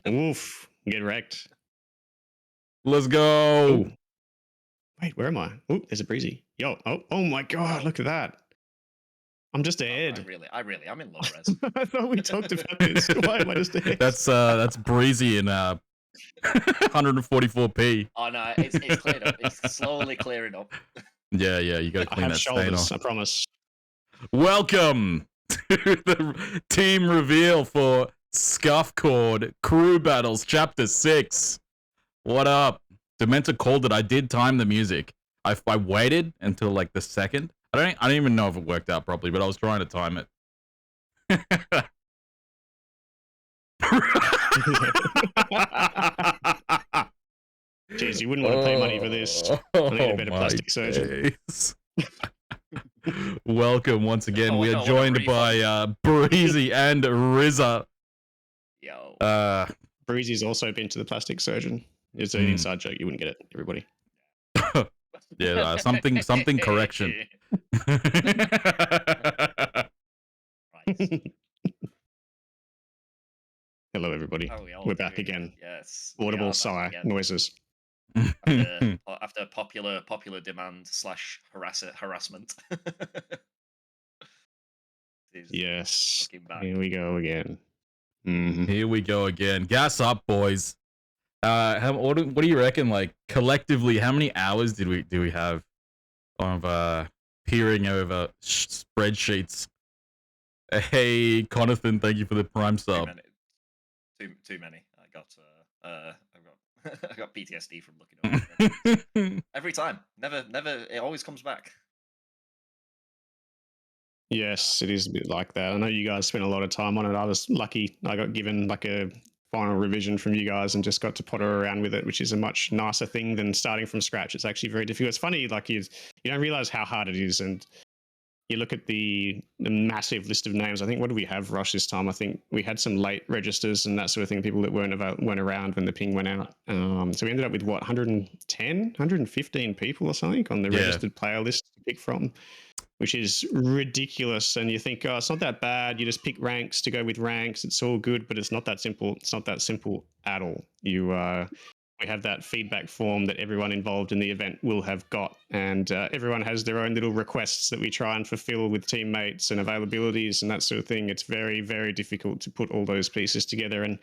Oof. Get wrecked. Let's Oh, go. wait, where am I? Oh, there's a breezy. Yo. Oh my God. Look at that. I'm just Oh, ahead. I'm in low res. I thought we talked about this. Why am I just ahead? That's breezy in 144p. Oh no, it's cleared up. It's slowly clearing up. Yeah, you got to I clean have that stain shoulders. off. I promise. Welcome to the team reveal for Scuffcord Crew Battles Chapter 6. What up? Dementa called it. I did time the music. I waited until like the second. I don't even know if it worked out properly, but I was trying to time it. Jeez, you wouldn't want to pay money for this. I need a better plastic surgeon. Welcome once again. We are what a joined by Breezy and Rizza. Yo. Breezy's also been to the plastic surgeon. It's an inside joke. You wouldn't get it, everybody. Yeah, something correction. Hello, everybody. We're back again. Yes. Audible sigh noises. After popular demand / harassment. Yes. Here we go again. Mm-hmm. Here we go again. Gas up, boys. What do you reckon? Like collectively, how many hours do we have of peering over spreadsheets? Hey, Conathan, thank you for the prime sub. Too many. I got PTSD from looking over every time. Never. It always comes back. Yes, it is a bit like that. I know you guys spent a lot of time on it. I was lucky. I got given like a final revision from you guys and just got to potter around with it, which is a much nicer thing than starting from scratch. It's actually very difficult. It's funny, like you don't realize how hard it is, and you look at the massive list of names. I think, what do we have, Rush, this time? I think we had some late registers and that sort of thing, people that weren't around when the ping went out. So we ended up with, what, 110, 115 people or something on the registered player list to pick from, which is ridiculous. And you think, oh, it's not that bad. You just pick ranks to go with ranks. It's all good, but it's not that simple. It's not that simple at all. We have that feedback form that everyone involved in the event will have got, and everyone has their own little requests that we try and fulfill with teammates and availabilities and that sort of thing. It's very, very difficult to put all those pieces together and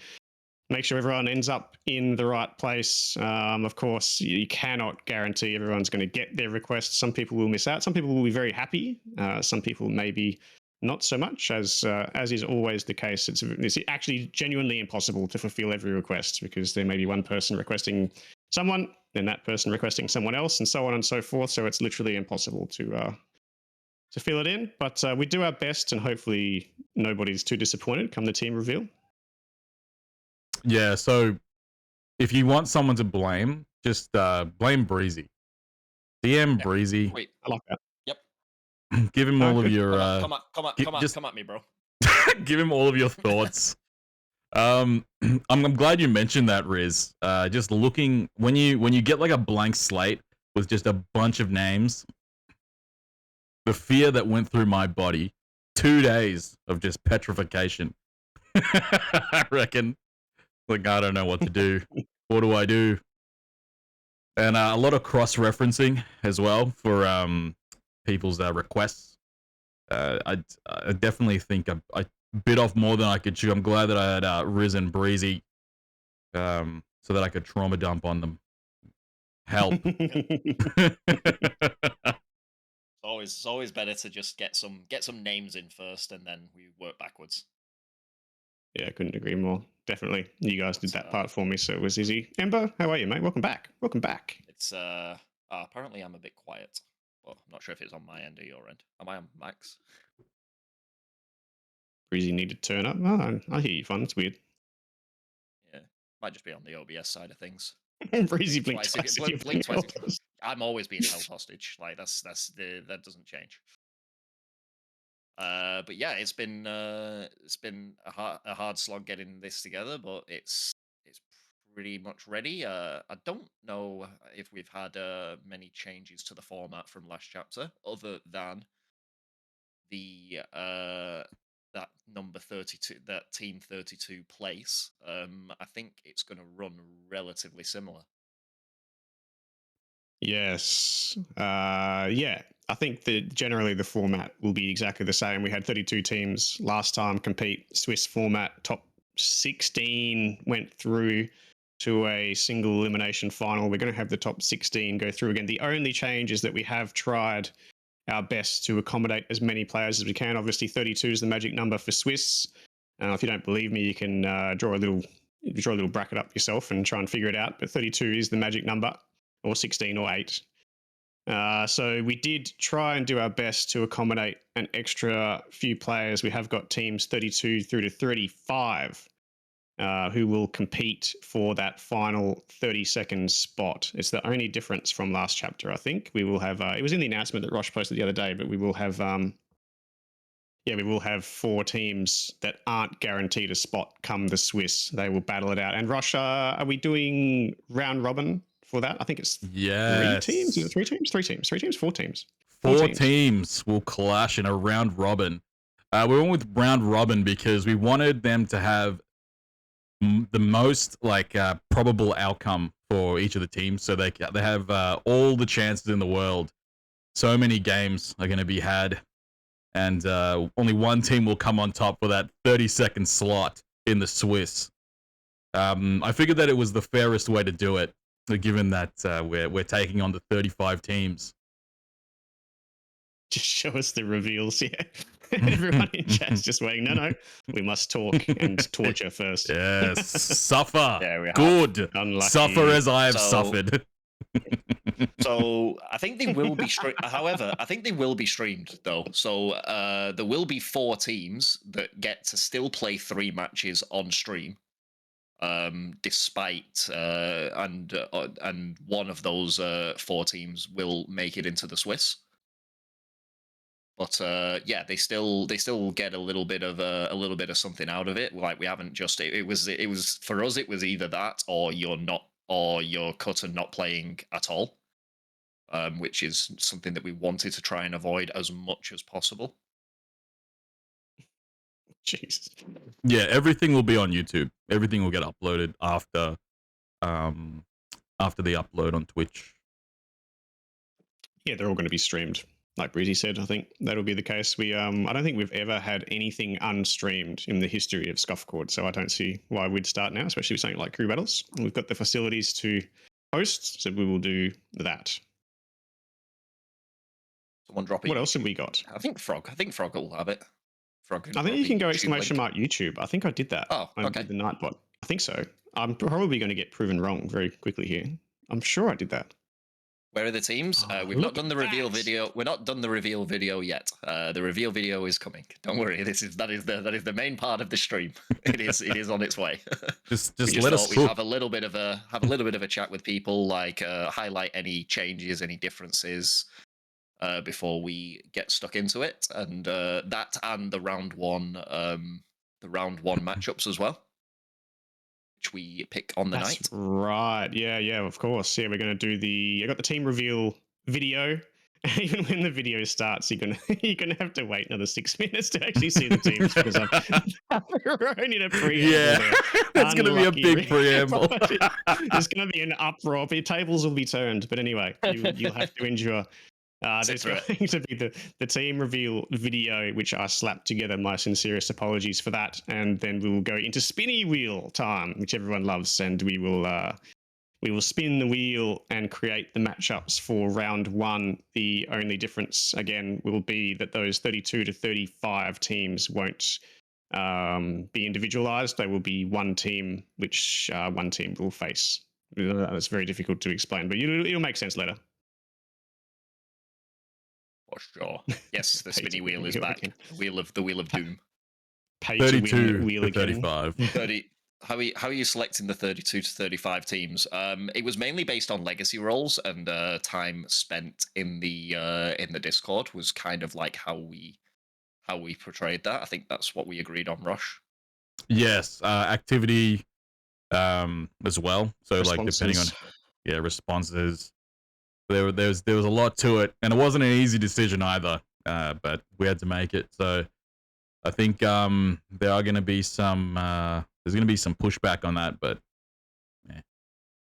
make sure everyone ends up in the right place. Of course, you cannot guarantee everyone's going to get their requests. Some people will miss out. Some people will be very happy. Some people maybe not so much, as is always the case. It's actually genuinely impossible to fulfill every request, because there may be one person requesting someone, then that person requesting someone else, and so on and so forth. So it's literally impossible to fill it in. But we do our best, and hopefully nobody's too disappointed come the team reveal. Yeah, so if you want someone to blame, just blame Breezy. DM Breezy. Wait, I like that. Yep. Give him all of your come at me, bro. give him all of your thoughts. I'm glad you mentioned that, Riz. Just looking when you get like a blank slate with just a bunch of names, the fear that went through my body, 2 days of just petrification. I reckon. Like, I don't know what to do. What do I do? And a lot of cross-referencing as well for people's requests. I definitely think I bit off more than I could chew. I'm glad that I had Riz and Breezy so that I could trauma dump on them. Help. It's always better to just get some names in first, and then we work backwards. Yeah, I couldn't agree more. Definitely. You guys did that part for me, so it was easy. Ember, how are you, mate? Welcome back. Welcome back. It's apparently I'm a bit quiet. Well, I'm not sure if it's on my end or your end. Am I on max? Breezy need to turn up. Oh, I hear you, fun. It's weird. Yeah, might just be on the OBS side of things. Breezy blink twice. Blink twice. I'm always being held hostage. Like that doesn't change. But yeah, it's been a hard slog getting this together, but it's pretty much ready. I don't know if we've had many changes to the format from last chapter, other than the that number 32, that team 32 place, I think it's going to run relatively similar. Yes. Yeah. I think that generally the format will be exactly the same. We had 32 teams last time compete. Swiss format, top 16 went through to a single elimination final. We're going to have the top 16 go through again. The only change is that we have tried our best to accommodate as many players as we can. Obviously, 32 is the magic number for Swiss. If you don't believe me, you can draw a little bracket up yourself and try and figure it out. But 32 is the magic number, or 16 or 8. So we did try and do our best to accommodate an extra few players. We have got teams 32 through to 35 who will compete for that final 30-second spot. It's the only difference from last chapter, I think. We will have, it was in the announcement that Rosh posted the other day, but we will have, we will have 4 teams that aren't guaranteed a spot come the Swiss. They will battle it out. And Rosh, are we doing round robin for that? I think it's 3 teams. Is it 3 teams? 3 teams. 3 teams? 4 teams. 4 teams will clash in a round robin. We went with round robin because we wanted them to have the most probable outcome for each of the teams, so they have all the chances in the world. So many games are going to be had, and only one team will come on top for that 30-second slot in the Swiss. I figured that it was the fairest way to do it, given that we're taking on the 35 teams. Just show us the reveals, yeah. Everyone in chat's just waiting. No, we must talk and torture first. Yes, suffer. Yeah, we have. Good. Unlucky. Suffer as I have suffered. So I think they will be however, I think they will be streamed though. So there will be 4 teams that get to still play 3 matches on stream. Despite and one of those 4 teams will make it into the Swiss. But yeah, they still get a little bit of something out of it. Like we haven't just it was for us, it was either that or you're cut and not playing at all, which is something that we wanted to try and avoid as much as possible. Jesus. Yeah, everything will be on YouTube. Everything will get uploaded after the upload on Twitch. Yeah, they're all going to be streamed. Like Breezy said, I think that'll be the case. I don't think we've ever had anything unstreamed in the history of Scuffcord, so I don't see why we'd start now, especially with something like crew battles. We've got the facilities to host, so we will do that. Someone drop it. What else have we got? I think Frog will have it. Frog. I think you can go exclamation mark YouTube. I think I did that. Oh, okay. I did the Nightbot. I think so. I'm probably going to get proven wrong very quickly here. I'm sure I did that. Where are the teams? We've not done the reveal video. We're not done the reveal video yet. The reveal video is coming. Don't worry. That is the main part of the stream. It is on its way. just let us we'd have a little bit of a chat with people, like highlight any changes, any differences before we get stuck into it, and that and the round one matchups as well, which we pick on the night. Right. Yeah, of course. Yeah, we're going to do I got the team reveal video. Even when the video starts, you're gonna have to wait another 6 minutes to actually see the teams because I'm throwing in a preamble. Yeah, that's gonna be a big preamble. There's gonna be an uproar. The tables will be turned. But anyway, you'll have to endure. There's going to be the team reveal video, which I slapped together. My sincerest apologies for that. And then we will go into spinny wheel time, which everyone loves, and we will spin the wheel and create the matchups for round 1. The only difference, again, will be that those 32 to 35 teams won't be individualized. They will be one team, which one team will face. That's very difficult to explain, but it'll make sense later. For sure. Yes, the spinny wheel is back. The wheel of doom. Pay 32 to win wheel to again. 35. 30. How are you selecting the 32 to 35 teams? It was mainly based on legacy roles, and time spent in the Discord was kind of like how we portrayed that. I think that's what we agreed on, Rush. Yes, activity as well. So Responses. Like depending on responses. There was a lot to it, and it wasn't an easy decision either. But we had to make it. So I think there are going to be some there's going to be some pushback on that, but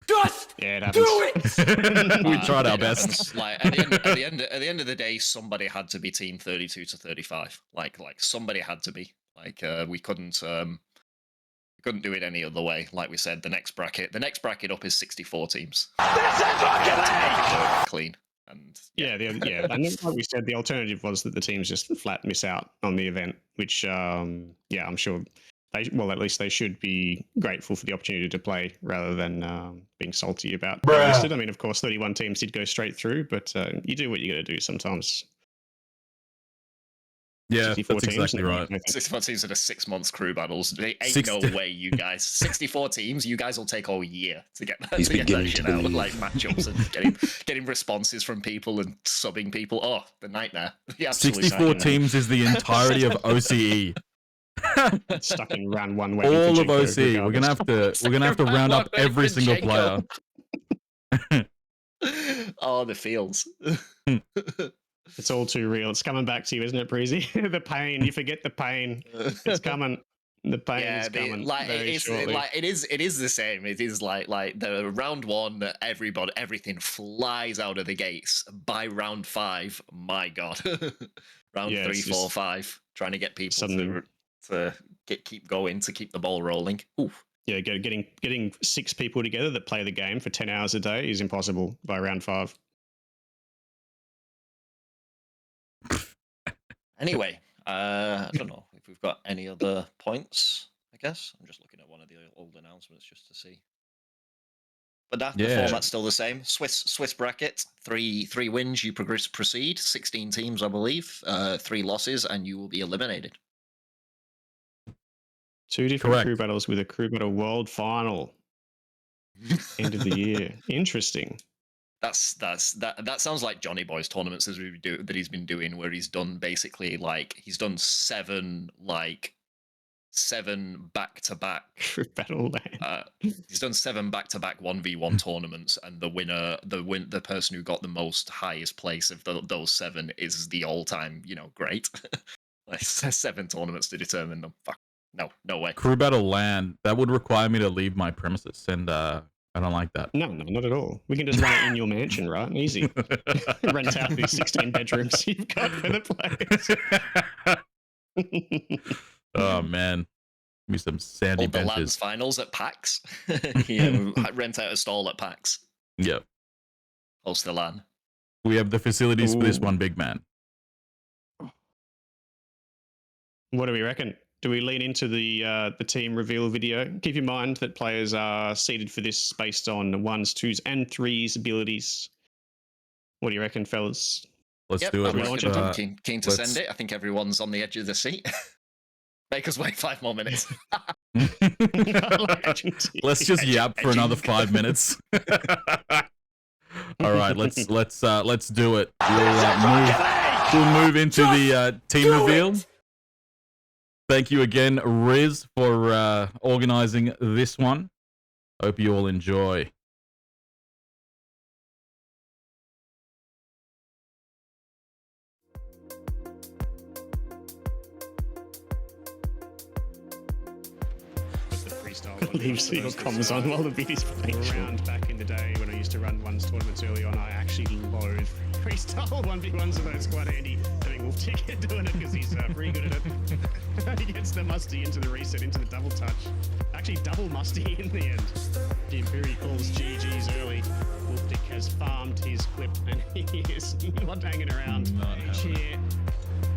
Just Yeah, it do happens. it. we tried our It best. happens. Like at the end of the day, somebody had to be team 32 to 35. Like somebody had to be. Like we couldn't do it any other way. Like we said, the next bracket up is 64 teams. This is fucking Clean. And Yeah, and then, like we said, the alternative was that the teams just flat miss out on the event, which, I'm sure at least they should be grateful for the opportunity to play rather than being salty about being Bruh. listed. I mean, of course, 31 teams did go straight through, but you do what you got to do sometimes. Yeah, 64 that's teams, exactly no, right. I think. 64 teams in a 6 months crew battles. They ain't 60 no way, you guys. 64 teams, you guys will take all year to get that, He's to get that beginning to shit out. believe. Like matchups and getting responses from people and subbing people. Oh, the nightmare. The absolute 64 nightmare. teams is the entirety of OCE. Stuck in round one. waiting for All of Jenko, OCE. We're gonna have to round up every single player. Oh, the feels. It's all too real. It's coming back to you, isn't it, Breezy? The pain. You forget the pain. It's coming. The pain is coming. Very shortly. It is the same. It is like the round one, everything flies out of the gates. By round 5, my god. Round Yeah, 3, it's 4, just 5, trying to get people suddenly- to keep going, to keep the ball rolling. Oof. Yeah, getting 6 people together that play the game for 10 hours a day is impossible by round 5. Anyway, I don't know if we've got any other points. I guess I'm just looking at one of the old announcements just to see. But the Yeah. format's still the same. Swiss bracket. 3 wins, you proceed. 16 teams, I believe. 3 losses, and you will be eliminated. 2 different Correct. crew battles with a crew battle world final. End of the year. Interesting. That sounds like Johnny Boy's tournaments that he's been doing, where he's done basically he's done 7 back-to-back. Crew battle land. He's done 7 back-to-back 1v1 tournaments, and the person who got the most highest place of those 7 is the all-time, great. 7 tournaments to determine them. Fuck. No way. Crew battle land. That would require me to leave my premises, and I don't like that. No, not at all. We can just run it in your mansion, right? Easy. Rent out these 16 bedrooms you've got for the players. Oh man, give me some sandy Hold the LAN's benches. finals at PAX. Yeah, rent out a stall at PAX. Yep, Host the LAN. we have the facilities for this Ooh. one, big man. What do we reckon? Do we lean into the team reveal video? Keep in mind that players are seeded for this based on 1s, 2s, and 3s abilities. What do you reckon, fellas? Let's do it. I'm Let's, keen to send it. I think everyone's on the edge of the seat. Make us wait 5 more minutes. Let's just yap for another 5 minutes. All right, let's do it. We'll move into the team reveal. Thank you again, Riz, for organizing this one. Hope you all enjoy. Leaves your comms on while the video's playing. Around back in the day when I used to run 1s tournaments early on, I actually loathed freestyle 1v1s, so that's quite handy having Wolf Ticket doing it because he's pretty good at it. He gets the musty into the reset, into the double touch. Actually, double musty in the end. Jim Fury calls GG's early. Wolf Tick has farmed his clip and he is not hanging around. Here,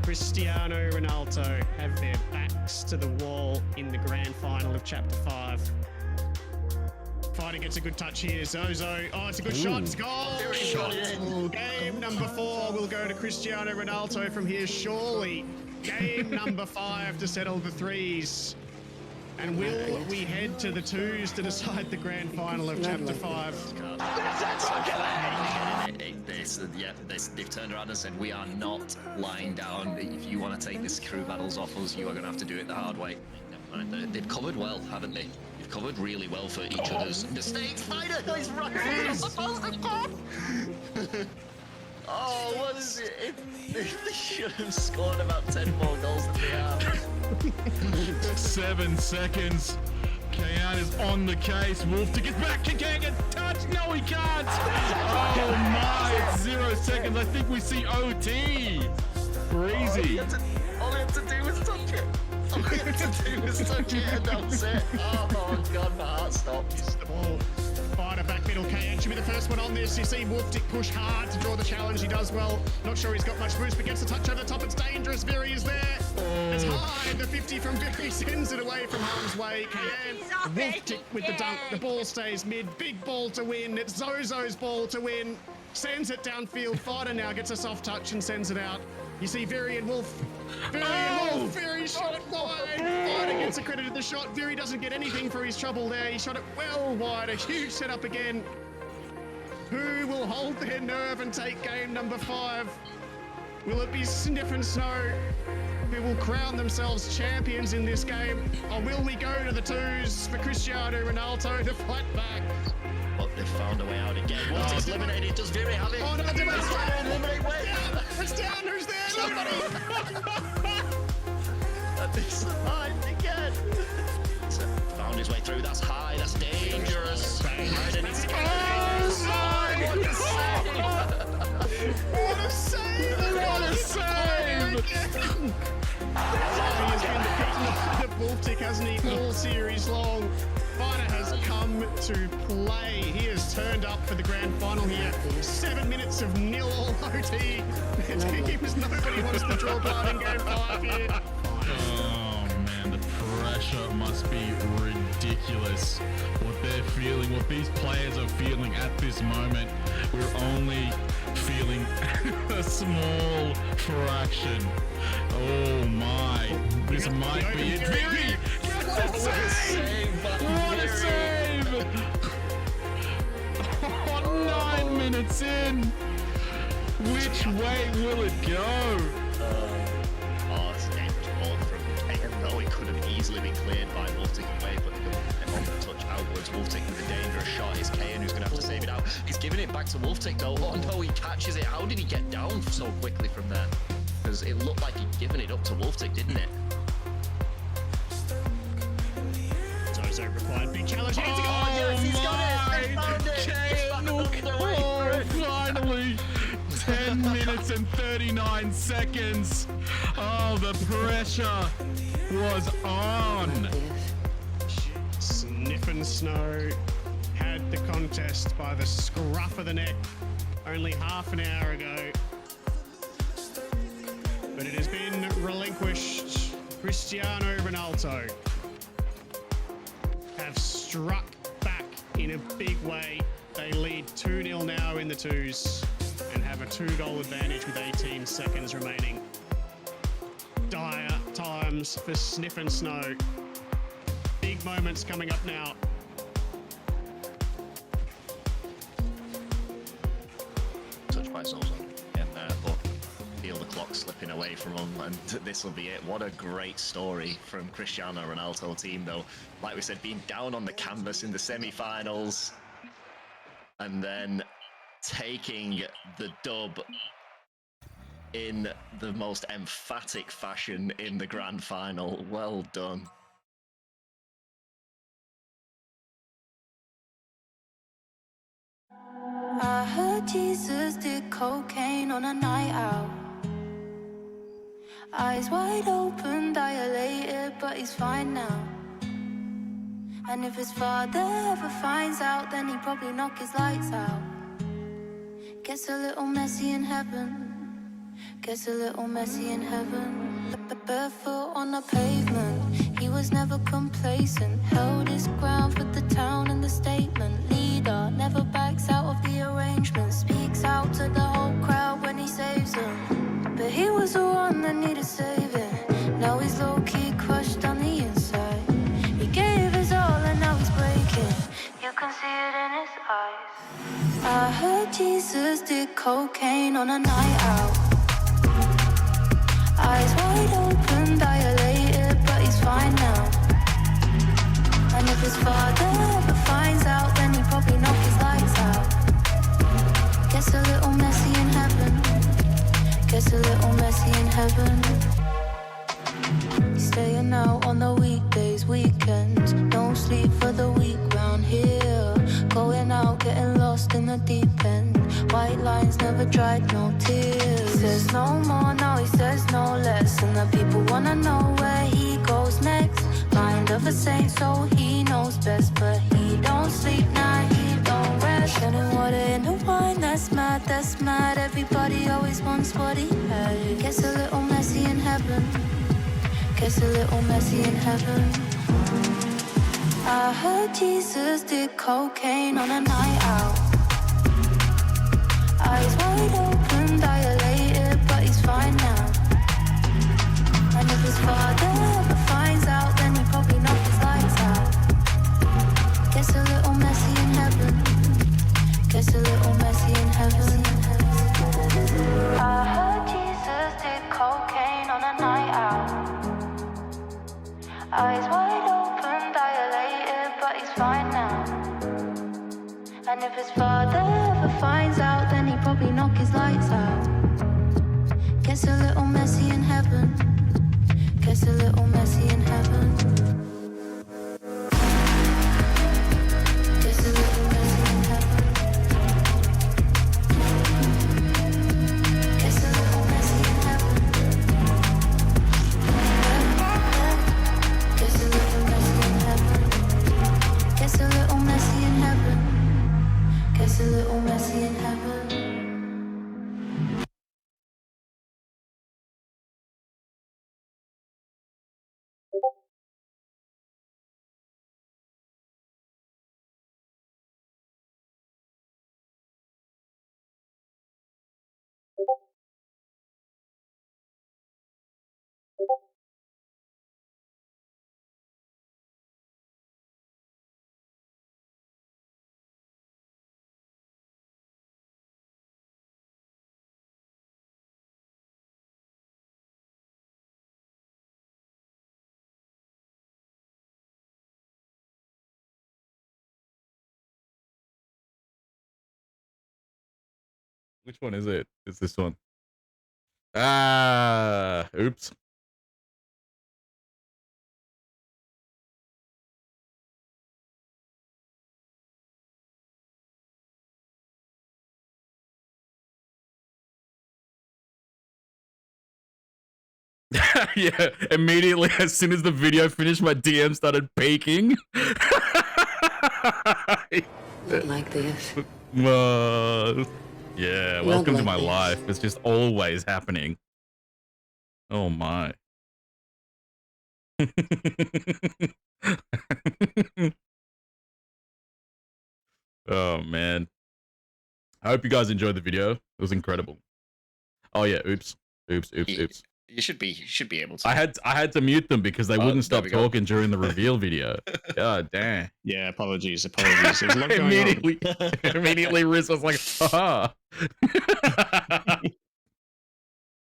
Cristiano Ronaldo have their backs to the wall in the grand final of Chapter 5. Fighter gets a good touch here. Zozo. Oh, it's a good shot. It's goal. Game number 4 will go to Cristiano Ronaldo from here, surely. Game number 5 to settle the 3s. And will we head to the 2s to decide the grand final of Chapter 5? They've turned around and said, we are not lying down. If you want to take this crew battles off us, you are going to have to do it the hard way. And they've covered well, haven't they? They've covered really well for each other's mistakes. Fighter is right. Oh, what is it? They should have scored about 10 more goals than they have. 7 seconds. Kayan is on the case. Wolf to get back. Can Kayan get touched? No, he can't. Oh my, it's 0 seconds. I think we see OT. Breezy. All we had to do was touch it. All we had to do was touch it, and that's it. Oh god, my heart stopped. The ball. Fighter back middle. Kayan should be the first one on this. You see Wolftick push hard to draw the challenge. He does well. Not sure he's got much boost, but gets a touch over the top. It's dangerous. Very is there. It's high. The 50 from Very sends it away from harm's way. Kayan. Wolftick with the dunk. The ball stays mid. Big ball to win. It's Zozo's ball to win. Sends it downfield. Fighter now gets a soft touch and sends it out. You see Very and Wolf. Very and Wolf. Very shot it wide. Fighter gets accredited the shot. Very doesn't get anything for his trouble there. He shot it well wide. A huge setup again. Who will hold their nerve and take game number 5? Will it be Sniff and Snow, who will crown themselves champions in this game? Or will we go to the twos for Cristiano Ronaldo to fight back? But they've found a way out again. Wolftick's eliminated. Does Very have it? Oh no, it's down. Eliminate way. It's down. Who's there? Nobody. And they survived again. Found his way through. That's high. That's dangerous. Ryder needs to get What a save! What a save! He has been the captain of Wolftick, hasn't he, all series long? Fighter has come to play. He has turned up for the grand final here. 7 minutes of 0-all OT. Nobody wants to draw blood in game 5 here. Oh man, the pressure must be ridiculous. What they're feeling, what these players are feeling at this moment, we're only feeling a small fraction. Oh my, this might be it. Very, what a save! What a save! Oh, 9 minutes in. Which way will it go? It's dangerous ball from Kayan, though. It could have easily been cleared by Wolftick away, but on the touch outwards. Wolftick with a dangerous shot. It's Kayan who's going to have to save it out. He's giving it back to Wolftick, though. Oh no, he catches it. How did he get down so quickly from there? Because it looked like he'd given it up to Wolftick, didn't it? Zozo required big challenge. Oh yes, he's got it. They found it. Oh, finally! 10 minutes and 39 seconds. Oh, the pressure was on. Sniff and Snow had the contest by the scruff of the neck only half an hour ago. But it has been relinquished. Cristiano Ronaldo have struck back in a big way. They lead 2-0 now in the twos and have a 2-goal advantage with 18 seconds remaining. Dire times for Sniff and Snow. Big moments coming up now. Touched by Zozo again there, but feel the clock slipping away from him, and this will be it. What a great story from Cristiano Ronaldo team, though. Like we said, being down on the canvas in the semi-finals, and then taking the dub in the most emphatic fashion in the grand final. Well done. I heard Jesus did cocaine on a night out. Eyes wide open, dilated, but he's fine now. And if his father ever finds out, then he'd probably knock his lights out. Gets a little messy in heaven. Gets a little messy in heaven. Barefoot on the pavement, he was never complacent. Held his ground for the town and the statement. Leader never backs out of the arrangement. Speaks out to the whole crowd when he saves them. But he was the one that needed saving. Now he's low-key crushed on the inside. He gave his all and now he's breaking. You can see it in his eyes. I heard Jesus did cocaine on a night out. Eyes wide open, dilated, but he's fine now. And if his father ever finds out, then he'd probably knock his lights out. Gets a little messy in heaven. heaven. Staying out on the weekdays, weekends. No sleep for the week round here. Going out, getting lost in the deep end. White lines never dried, no tears. He says no more, now he says no less. And the people wanna know where he goes next. Mind of a saint, so he knows best. But he don't sleep now, he don't rest. Getting water in the wine, that's mad, that's mad. Everybody always wants what he had. Gets a little messy in heaven. Gets a little messy in heaven. I heard Jesus did cocaine on a night out. Eyes wide open, dilated, but he's fine now. And if his father ever finds out, then he probably knock his lights out. Gets a little messy in heaven. Gets a little messy in heaven. I heard Jesus did cocaine on a night out. Eyes wide open, dilated, but he's fine now. And if his father ever finds out, then he'd probably knock his lights out. Gets a little messy in heaven. Gets a little messy in heaven. Gets a little messy in heaven. Gets a little messy in heaven. Gets a little messy in heaven. Gets a little messy in heaven. Gets a little messy in heaven. Which one is it? It's this one. Ah, oops. Yeah, immediately as soon as the video finished, my DM started peaking. Like this. Yeah, Not welcome to like my this. life. It's just always happening. Oh my. Oh man. I hope you guys enjoyed the video. It was incredible. Oh yeah, oops. Oops. You should be able to. I had to mute them because they Oh, wouldn't there stop we go. talking during the reveal video. God damn. Yeah, apologies. There's a lot going on. Immediately Riz was like, haha.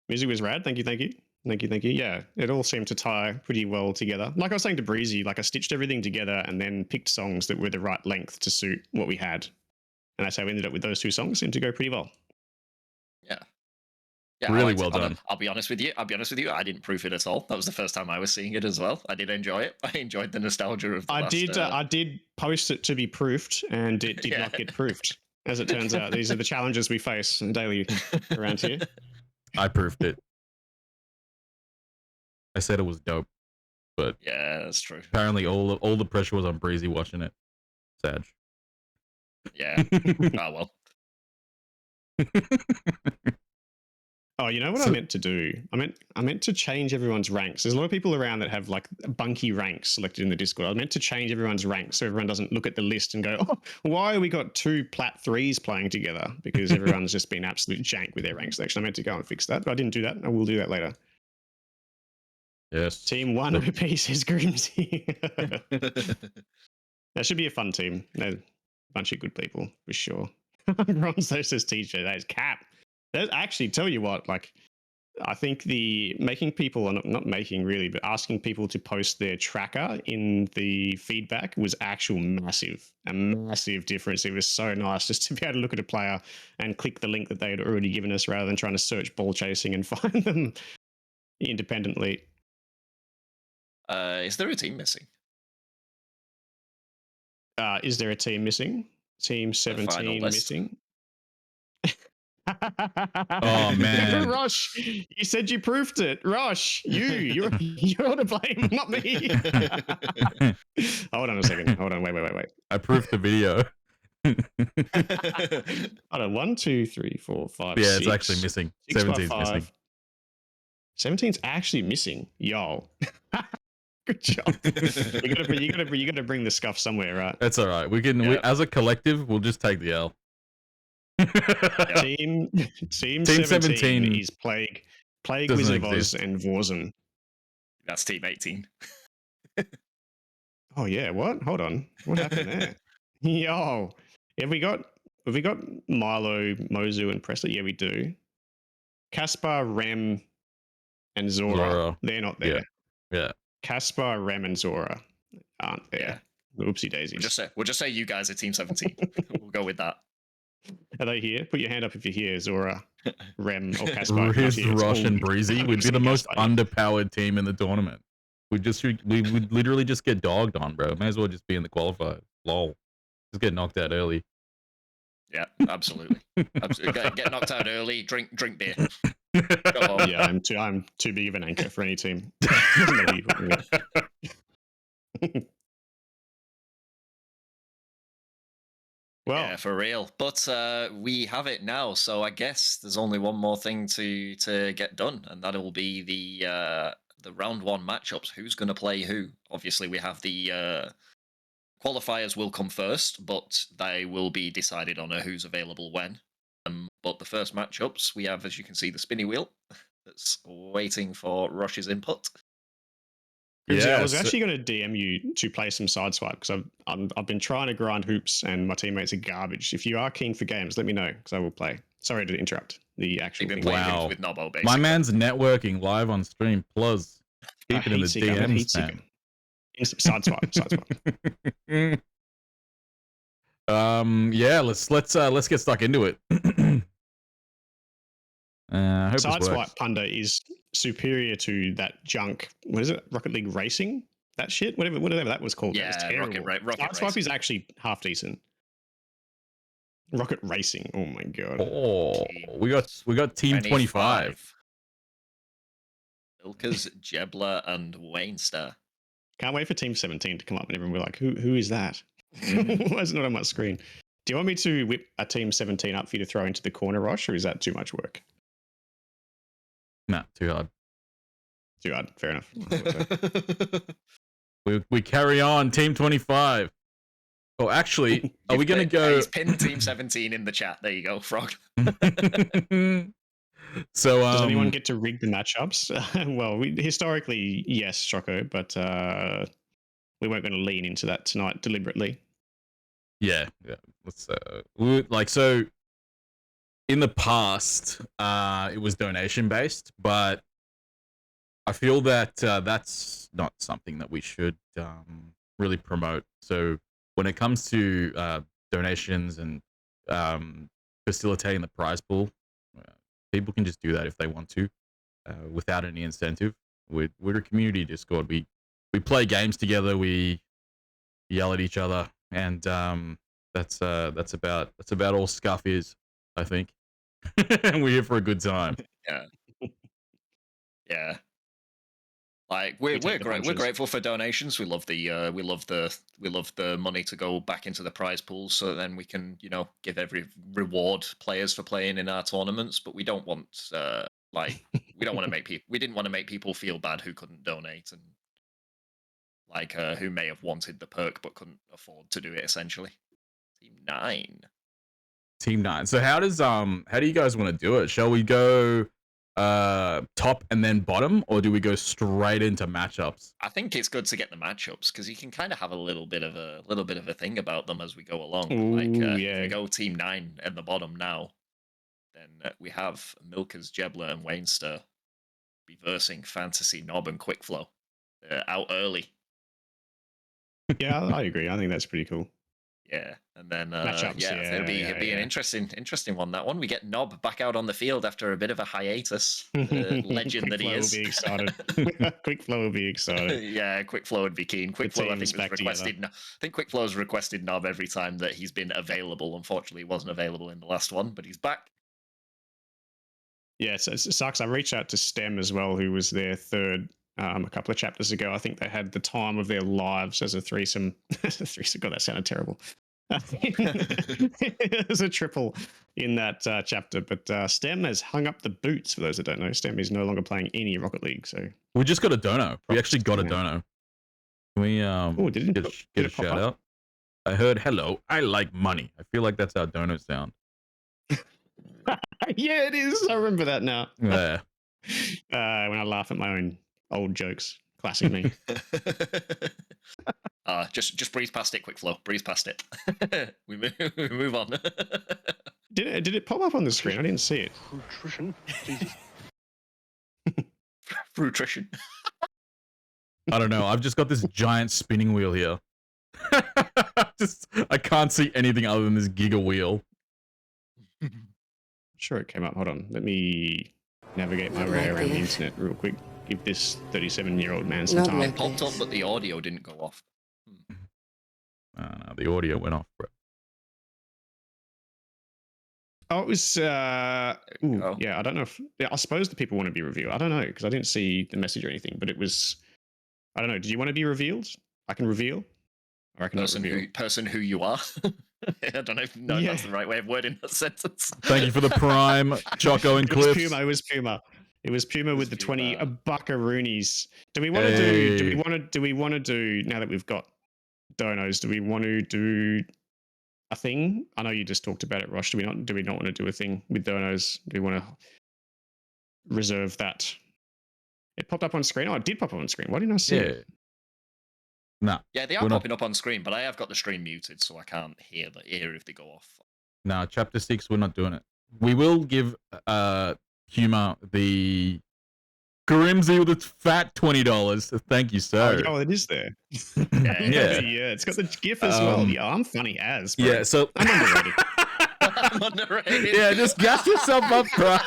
Music was rad. Thank you. Yeah, it all seemed to tie pretty well together. Like I was saying to Breezy, like I stitched everything together and then picked songs that were the right length to suit what we had. And that's how we ended up with those two songs. Seemed to go pretty well. Yeah, Really well done. I'll be honest with you. I didn't proof it at all. That was the first time I was seeing it as well. I did enjoy it. I enjoyed the nostalgia of the I last, did post it to be proofed, and it did Yeah. not get proofed. As it turns out, these are the challenges we face daily around here. I proofed it. I said it was dope, but Yeah, that's true. apparently all the pressure was on Breezy watching it. Sad. Yeah. Oh well. Oh, you know what I meant to do? I meant to change everyone's ranks. There's a lot of people around that have like bunky ranks selected in the Discord. I meant to change everyone's ranks so everyone doesn't look at the list and go, "Oh, why we got two plat 3s playing together?" Because everyone's just been absolute jank with their rank selection. I meant to go and fix that, but I didn't do that. I will do that later. Yes. Team 1 OP says Grimsy. That should be a fun team. A bunch of good people for sure. Bronzo says TJ. That is cap. That actually, tell you what, like, I think the making people, not making really, but asking people to post their tracker in the feedback was actual a massive difference. It was so nice just to be able to look at a player and click the link that they had already given us rather than trying to search ball chasing and find them. independently. Is there a team missing? Is there a team missing? Team The final 17 list. missing? Oh, man. Rosh, you said you proofed it. Rosh, you're to blame, not me. Hold on a second. Hold on. Wait. I proofed the video. Hold on. 1, 2, 3, 4, 5, Yeah, 6. it's actually missing. 6 by 17's 5. missing. 17's actually missing. Yo. Good job. You gotta bring the Scuff somewhere, right? That's all right. We can, as a collective, we'll just take the L. Team 17 is Plague, Doesn't Wizard of Oz, exist. and Warzone. That's Team 18. Oh yeah, what? Hold on. What happened there? Yo. Have we got Milo, Mozu, and Presley? Yeah, we do. Caspar, Rem, and Zora. They're not there. Yeah. Caspar, Rem, and Zora aren't there. Oopsie daisies. We'll just say you guys are Team 17. We'll go with that. Are they here? Put your hand up if you're here, Zora, Rem, or Caspar. Riz, Rush, and Breezy would be the most underpowered team in the tournament. We would literally just get dogged on, bro. May as well just be in the qualifier. Lol. Just get knocked out early. Yeah, absolutely. Get knocked out early. Drink beer. Go home. Yeah, I'm too big of an anchor for any team. Well, yeah, for real. But we have it now, so I guess there's only one more thing to get done, and that'll be the round 1 matchups. Who's going to play who? Obviously, we have the qualifiers will come first, but they will be decided on who's available when. But the first matchups, we have, as you can see, the spinny wheel that's waiting for Rush's input. Yeah, I was actually going to DM you to play some Sideswipe because I've been trying to grind hoops and my teammates are garbage. If you are keen for games, let me know because I will play. Sorry to interrupt the actual thing. Wow. With Nobbo, basically. My man's networking live on stream. Plus, keep it in the DMs, man. Sideswipe. Yeah, let's get stuck into it. Sideswipe Punda is superior to that junk. What is it? Rocket League Racing? That shit? Whatever that was called. Yeah, terrible. Rocket Sideswipe Racing. is actually half decent. Rocket Racing. Oh my god. Oh, we got Team 25. Ilkers, Jebler, and Waynster. Can't wait for Team 17 to come up and everyone will be like, who is that? Why is it not on my screen? Do you want me to whip a Team 17 up for you to throw into the corner, Rosh, or is that too much work? Nah, too hard. Too hard. Fair enough. We carry on. Team 25. Oh, actually, are we going to go... He's pinned Team 17 in the chat. There you go, Frog. So, does anyone get to rig the matchups? Well, historically, yes, Choco, but we weren't going to lean into that tonight deliberately. Yeah. Let's so in the past, it was donation based, but I feel that that's not something that we should really promote. So when it comes to donations and facilitating the prize pool, people can just do that if they want to, without any incentive. We're a community Discord. We play games together. We yell at each other, and that's about all Scuff is, I think. And we're here for a good time. Yeah. Like we're grateful for donations. We love the money to go back into the prize pool, so then we can give reward players for playing in our tournaments. But we don't want we didn't want to make people feel bad who couldn't donate and who may have wanted the perk but couldn't afford to do it. Essentially, Team 9. So how do you guys want to do it? Shall we go top and then bottom, or do we go straight into matchups? I think it's good to get the matchups because you can kind of have a little bit of a thing about them as we go along. If we go Team 9 at the bottom now, then we have Milkers, Jebler, and Waynster be versing Fantasy, Nob, and Quickflow out early. Yeah, I agree. I think that's pretty cool. Yeah, and then Matchups, it'd be an yeah. interesting one. That one we get Nob back out on the field after a bit of a hiatus. Legend that he Quick Flow is. will be excited. Quick Flow will be excited. Yeah, Quick Flow would be keen. Quick Flow, I think, was back requested. I think Quick Flow has requested Nob every time that he's been available. Unfortunately, he wasn't available in the last one, but he's back. Yeah, so it sucks. I reached out to Stem as well, who was their third a couple of chapters ago. I think they had the time of their lives as a threesome. Threesome, God, that sounded terrible. There's a triple in that chapter, but Stem has hung up the boots. For those that don't know, Stem is no longer playing any Rocket League. So we just got a dono. We actually got a dono. Can we get a shout out? I heard hello. I like money. I feel like that's how donuts sound. Yeah, it is. I remember that now. Yeah. When I laugh at my own old jokes, classic me. Just breeze past it, Quick Flow. Breeze past it. we move on. Did it pop up on the screen? I didn't see it. Nutrition. Jesus. Fruitrition. I don't know. I've just got this giant spinning wheel here. I can't see anything other than this giga wheel. Sure, it came up. Hold on. Let me navigate my way around the internet real quick. Give this 37-year-old man some time. It popped up, but the audio didn't go off. No, the audio went off, bro. Oh, it was. Yeah, I don't know if. Yeah, I suppose the people want to be revealed. I don't know because I didn't see the message or anything. But it was. I don't know. Do you want to be revealed? I can reveal. Or I can reveal. Person who you are. I don't know if that's the right way of wording that sentence. Thank you for the prime, Choco and Cliff. It was Puma with the 20 buckaroonies. Do we want to do? Do we want to do now that we've got donos? Do we want to do a thing? I know you just talked about it, Rosh. Do we not want to do a thing with donos? Do we want to reserve that? It popped up on screen. Oh, it did pop up on screen. Why didn't I see it? No. Yeah, they are popping up on screen, but I have got the stream muted, so I can't hear if they go off. No, chapter 6, we're not doing it. We will give Humor the Grimsy with its fat $20. Thank you, sir. Oh, it is there. Yeah. It's got the GIF as well. Yeah, I'm funny as. Bro. Yeah, so I'm underrated. I'm underrated. Yeah, just gas yourself up, bro.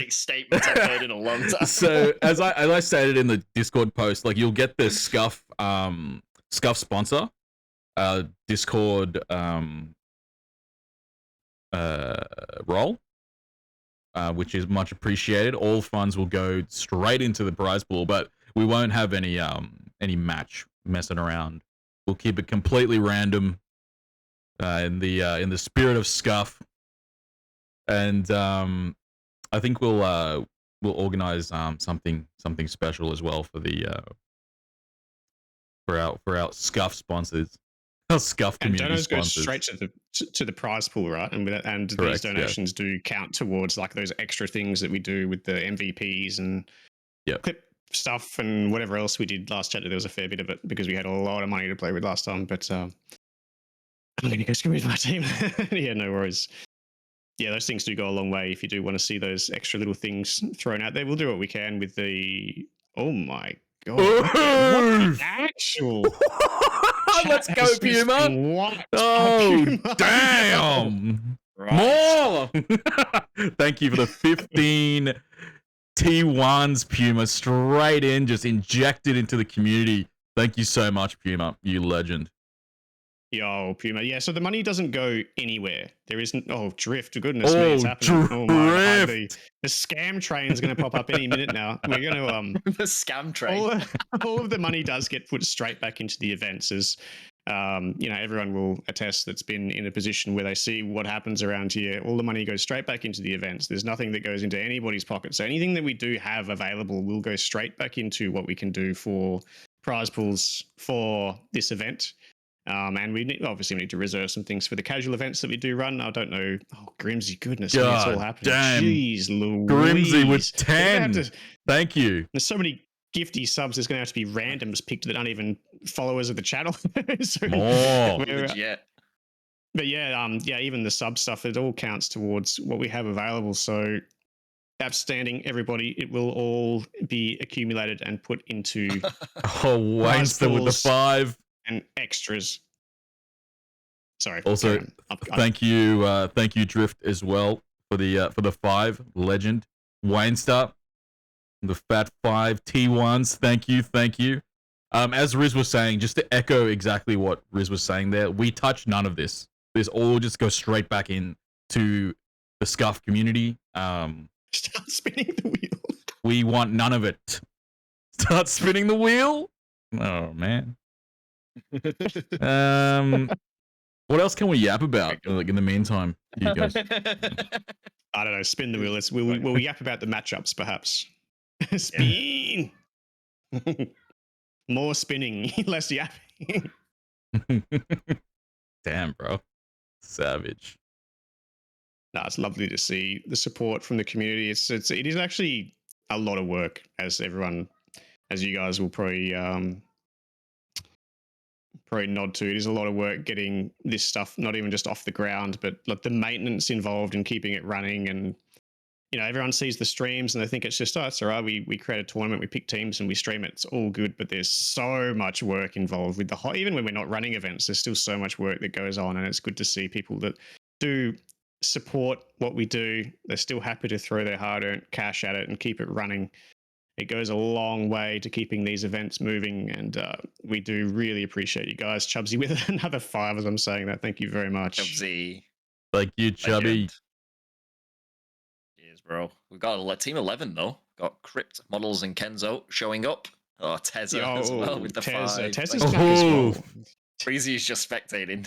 Statement I've heard in a long time. So as I stated in the Discord post, like you'll get the Scuff sponsor, Discord role, which is much appreciated. All funds will go straight into the prize pool, but we won't have any match messing around. We'll keep it completely random, in the spirit of Scuff. And I think we'll organize something special as well for the for our Scuff sponsors, our Scuff community and donos sponsors. go straight to the prize pool, right? And Correct, these donations do count towards like those extra things that we do with the MVPs and clip stuff and whatever else we did last chapter. There was a fair bit of it because we had a lot of money to play with last time. But I'm going to go screw with my team. Yeah, no worries. Yeah, those things do go a long way. If you do want to see those extra little things thrown out there, we'll do what we can with the. Oh my god! What the actual? Let's go, Puma! What? Oh, Puma. damn! Right. More! Thank you for the 15 T1s, Puma. Straight in, just injected into the community. Thank you so much, Puma. You legend. Yo, Puma. Yeah, so the money doesn't go anywhere. There isn't. Oh, drift. Goodness me, it's happening. Drift. Oh my god, the scam train's going to pop up any minute now. We're going to the scam train. all of the money does get put straight back into the events. As everyone will attest that's been in a position where they see what happens around here. All the money goes straight back into the events. There's nothing that goes into anybody's pocket. So anything that we do have available will go straight back into what we can do for prize pools for this event. And we need to reserve some things for the casual events that we do run. I don't know. Oh, Grimsy, goodness, me, it's all happening. Damn. Jeez Louise. Grimsy with 10. Thank you. There's so many gifty subs. There's going to have to be randoms picked that aren't even followers of the channel. So But yeah, even the sub stuff, it all counts towards what we have available. So outstanding, everybody. It will all be accumulated and put into Oh, Wainster with the pools 5. and extras. Sorry. Also, carry on. thank you, Drift, as well for the 5 legend. Wainster, the fat 5 T1s. Thank you. As Riz was saying, just to echo exactly what Riz was saying there, we touch none of this. This all just goes straight back in to the Scuff community. Start spinning the wheel. We want none of it. Start spinning the wheel. Oh man. What else can we yap about? Like in the meantime, you guys. I don't know. Spin the wheel. We'll yap about the matchups, perhaps. Spin. More spinning, less yapping. Damn, bro. Savage. No, it's lovely to see the support from the community. It is actually a lot of work, as you guys will probably nod to. It is a lot of work getting this stuff not even just off the ground, but like the maintenance involved in keeping it running. And everyone sees the streams and they think it's just, oh, it's all right. We create a tournament, we pick teams and we stream it. It's all good, but there's so much work involved with even when we're not running events, there's still so much work that goes on, and it's good to see people that do support what we do. They're still happy to throw their hard-earned cash at it and keep it running. It goes a long way to keeping these events moving, and we do really appreciate you guys. Chubsy with another 5 as I'm saying that. Thank you very much. Chubsy. Thank you, Chubby. Cheers, bro. We've got Team 11, though. Got Crypt, Models, and Kenzo showing up. Oh, Tezza as well with the 5. Tezza's back as well. Breezy's just spectating.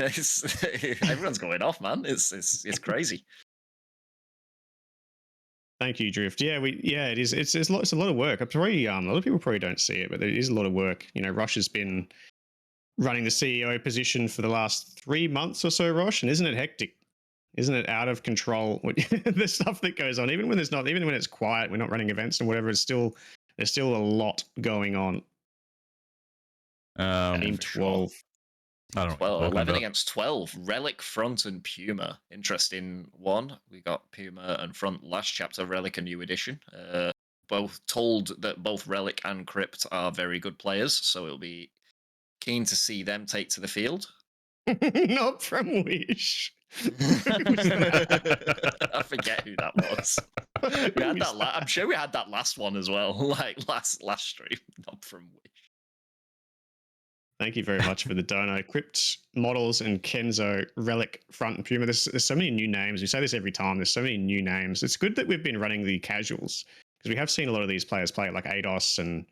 Everyone's going off, man. It's crazy. Thank you, Drift. It is. It's a lot of work. A lot of people probably don't see it, but it is a lot of work. Rosh has been running the CEO position for the last 3 months or so, Rosh, and isn't it hectic? Isn't it out of control? The stuff that goes on, even when it's quiet, we're not running events and whatever. There's still a lot going on. Team 12. I don't know. 11 against 12. Relic, Front, and Puma. Interesting one. We got Puma and Front last chapter. Relic, a new edition. Both told that both Relic and Crypt are very good players, so it'll be keen to see them take to the field. Not from Wish. I forget who that was. We had that. I'm sure we had that last one as well. Like last stream. Not from Wish. Thank you very much for the dono. Crypt, Models, and Kenzo, Relic, Front, and Puma. There's so many new names. We say this every time. There's so many new names. It's good that we've been running the casuals, because we have seen a lot of these players play, like Ados and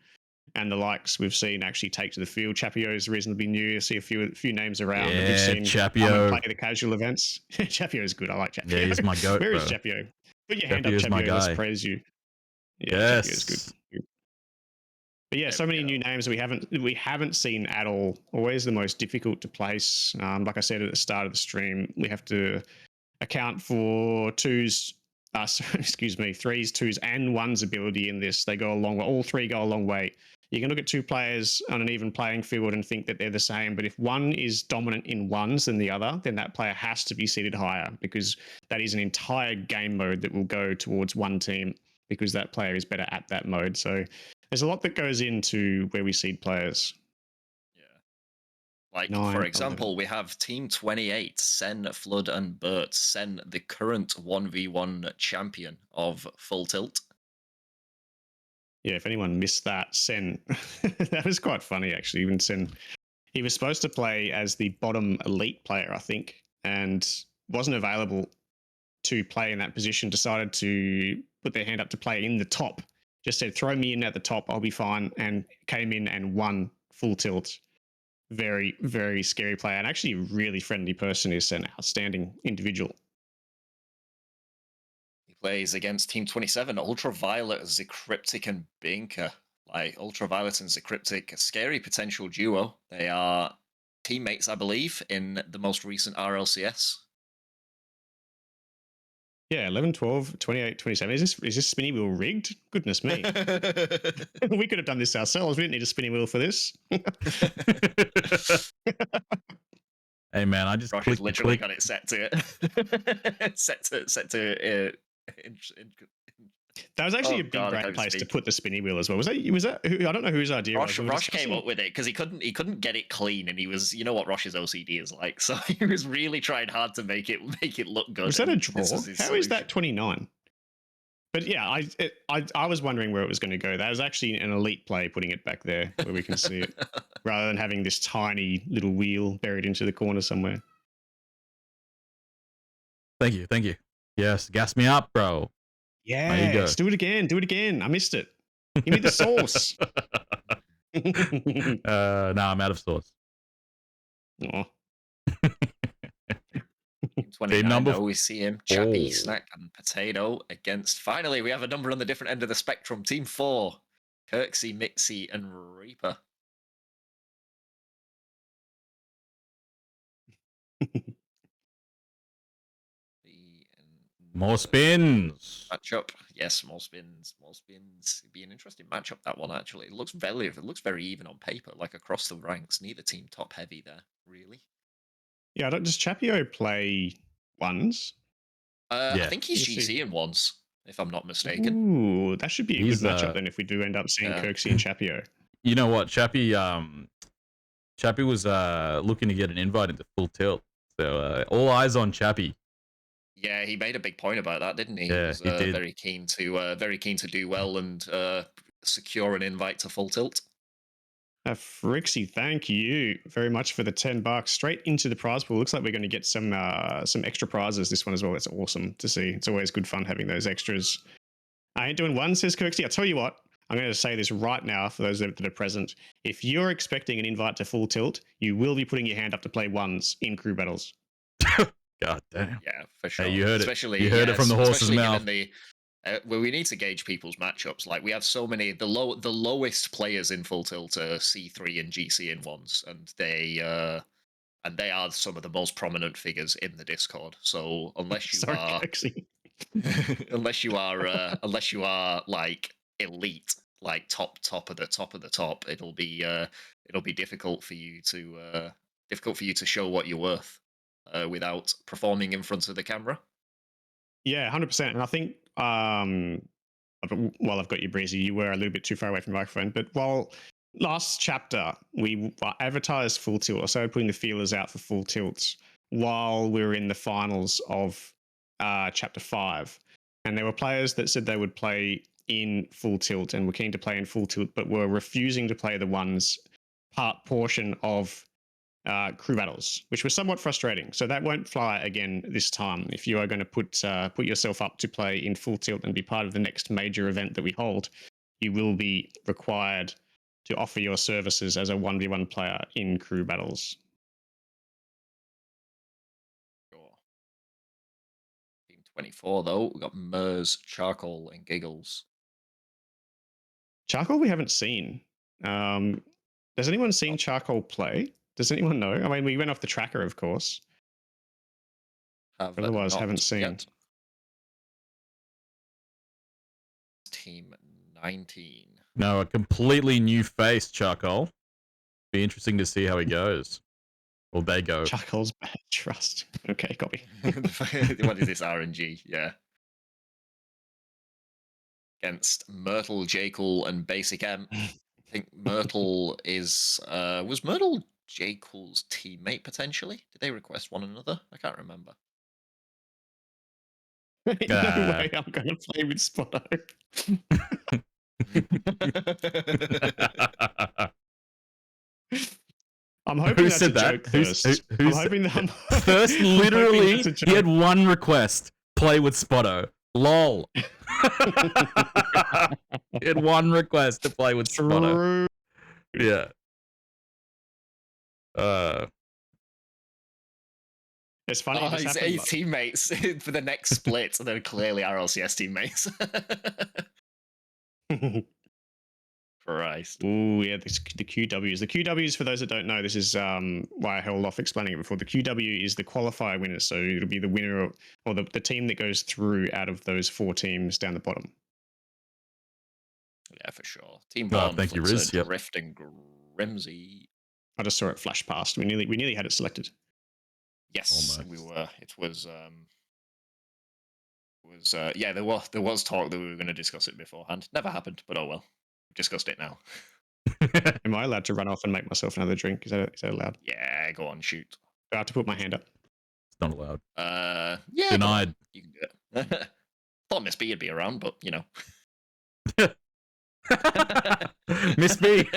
the likes. We've seen actually take to the field. Chapio is reasonably new. I see a few names around. Yeah, that we've seen Chapio. Play the casual events. Chapio is good. I like Chapio. Yeah, he's my goat. Where bro. is Chapio? Put your hand up, Chapio's my Chapio. Let's guy. praise you. Yeah, Yes. Chapio's good. But yeah, so many new names we haven't seen at all. Always the most difficult to place. Like I said at the start of the stream, we have to account for threes, 2s, and 1's ability in this. They go a long way. All 3 go a long way. You can look at 2 players on an even playing field and think that they're the same, but if one is dominant in 1s than the other, then that player has to be seated higher, because that is an entire game mode that will go towards one team, because that player is better at that mode. So there's a lot that goes into where we seed players. Yeah. Like, 9, for example, we have Team 28, Sen, Flood, and Bert. Sen, the current 1v1 champion of Full Tilt. Yeah, if anyone missed that, Sen, that was quite funny, actually. Even Sen, he was supposed to play as the bottom elite player, I think, and wasn't available to play in that position, decided to put their hand up to play in the top. Just said, throw me in at the top, I'll be fine, and came in and won Full Tilt. Very, very scary player, and actually a really friendly person. Is an outstanding individual. He plays against Team 27, Ultraviolet, Zycryptic, and Binker. Like, Ultraviolet and Zycryptic, a scary potential duo. They are teammates, I believe, in the most recent RLCS. Yeah, 11, 12, 28, 27. Is this spinny wheel rigged? Goodness me. We could have done this ourselves. We didn't need a spinny wheel for this. Hey man, I just Rosh has clicked literally click. got it set to That was actually Oh a big God, I brain can't place to speak. put the spinny wheel as well. Was that who, I don't know whose idea it was. We were Rosh came discussing- up with it because he couldn't get it clean, and he was, you know what Rosh's OCD is like, so he was really trying hard to make it look good. Was that a and draw? this was his How is solution. that 29? But yeah, I was wondering where it was going to go. That was actually an elite play putting it back there where we can see it, rather than having this tiny little wheel buried into the corner somewhere. Thank you. Thank you. Yes. Gas me up, bro. There you go. Yes, do it again. Do it again. I missed it. Give me the sauce. Nah, I'm out of sauce. Aw. Team 29, number though, we see him, Chappie, four. Snack, and Potato against. Finally, we have a number on the different end of the spectrum. Team 4, Kirksey, Mixie, and Reaper. More spins. Matchup, yes, more spins, more spins. It'd be an interesting matchup, that one, actually. It looks very even on paper, like across the ranks. Neither team top heavy there, really. Yeah, does Chapio play ones? I Yeah. think he's Let's see. GC in once, if I'm not mistaken. Ooh, that should be a He's, good matchup then if we do end up seeing yeah. Kirksey and Chapio. You know what? Chappie was looking to get an invite into Full Tilt. So all eyes on Chappie. Yeah, he made a big point about that, didn't he? Yeah, He was he did. very keen to do well and secure an invite to Full Tilt. Frixie, thank you very much for the $10 straight into the prize pool. Looks like we're going to get some extra prizes this one as well. That's awesome to see. It's always good fun having those extras. I ain't doing one, says Kirksey. I'll tell you what, I'm going to say this right now for those that are present. If you're expecting an invite to Full Tilt, you will be putting your hand up to play ones in crew battles. God damn. Yeah, for sure. Hey, you heard especially, it. You heard it from the horse's especially mouth. given well, we need to gauge people's matchups. Like we have so many, the lowest players in Full Tilt are C3 and GC in ones, and they are some of the most prominent figures in the Discord. So unless you Sorry, are, Kirksey. unless you are like elite, like top of the top, it'll be difficult for you to show what you're worth without performing in front of the camera. Yeah, 100%. And I think, while I've got you, Breezy, you were a little bit too far away from the microphone. But while last chapter, we advertised Full Tilt, I started putting the feelers out for Full Tilts while we were in the finals of chapter 5. And there were players that said they would play in Full Tilt and were keen to play in Full Tilt, but were refusing to play the ones portion of crew battles, which was somewhat frustrating. So that won't fly again this time. If you are going to put yourself up to play in Full Tilt and be part of the next major event that we hold, you will be required to offer your services as a 1v1 player in crew battles. Sure. Team 24, though, we've got Mers, Charcoal, and Giggles. Charcoal we haven't seen. Has anyone seen Charcoal play? Does anyone know? I mean, we went off the tracker, of course. Otherwise, haven't seen. Yet. Team 19. No, a completely new face, Charcoal. Be interesting to see how he goes. Or they go. Charcoal's bad trust. Okay, copy. What is this RNG? Yeah. Against Myrtle, Jekyll, and Basic M. I think Myrtle was Myrtle Jekyll's teammate potentially? Did they request one another? I can't remember. No way I'm going to play with Spotto. I'm hoping Who that's said a that? joke first. Who I'm said- hoping that First, I'm hoping literally, that's a he had joke. one request: play with Spotto. Lol. He had one request to play with Spotto. True. Yeah. It's funny. Oh, this his happened, teammates for the next split. They're clearly RLCS teammates. Christ. Oh yeah, the QWs. The QWs, for those that don't know, this is why I held off explaining it before. The QW is the qualifier winner, so it'll be the winner or the team that goes through out of those 4 teams down the bottom. Yeah, for sure. Team Oh, 1, thank you, Flitzer, Riz, yep. Drift, and Grimsy. I just saw it flash past. We nearly had it selected. Yes, Almost. we were. It was Was yeah, there was talk that we were going to discuss it beforehand. Never happened, but oh well. We've discussed it now. Am I allowed to run off and make myself another drink? Is that allowed? Yeah, go on, shoot. Do I have to put my hand up? It's not allowed. Yeah, go on. Denied. You can do it. Thought Miss B would be around, but you know. Miss B.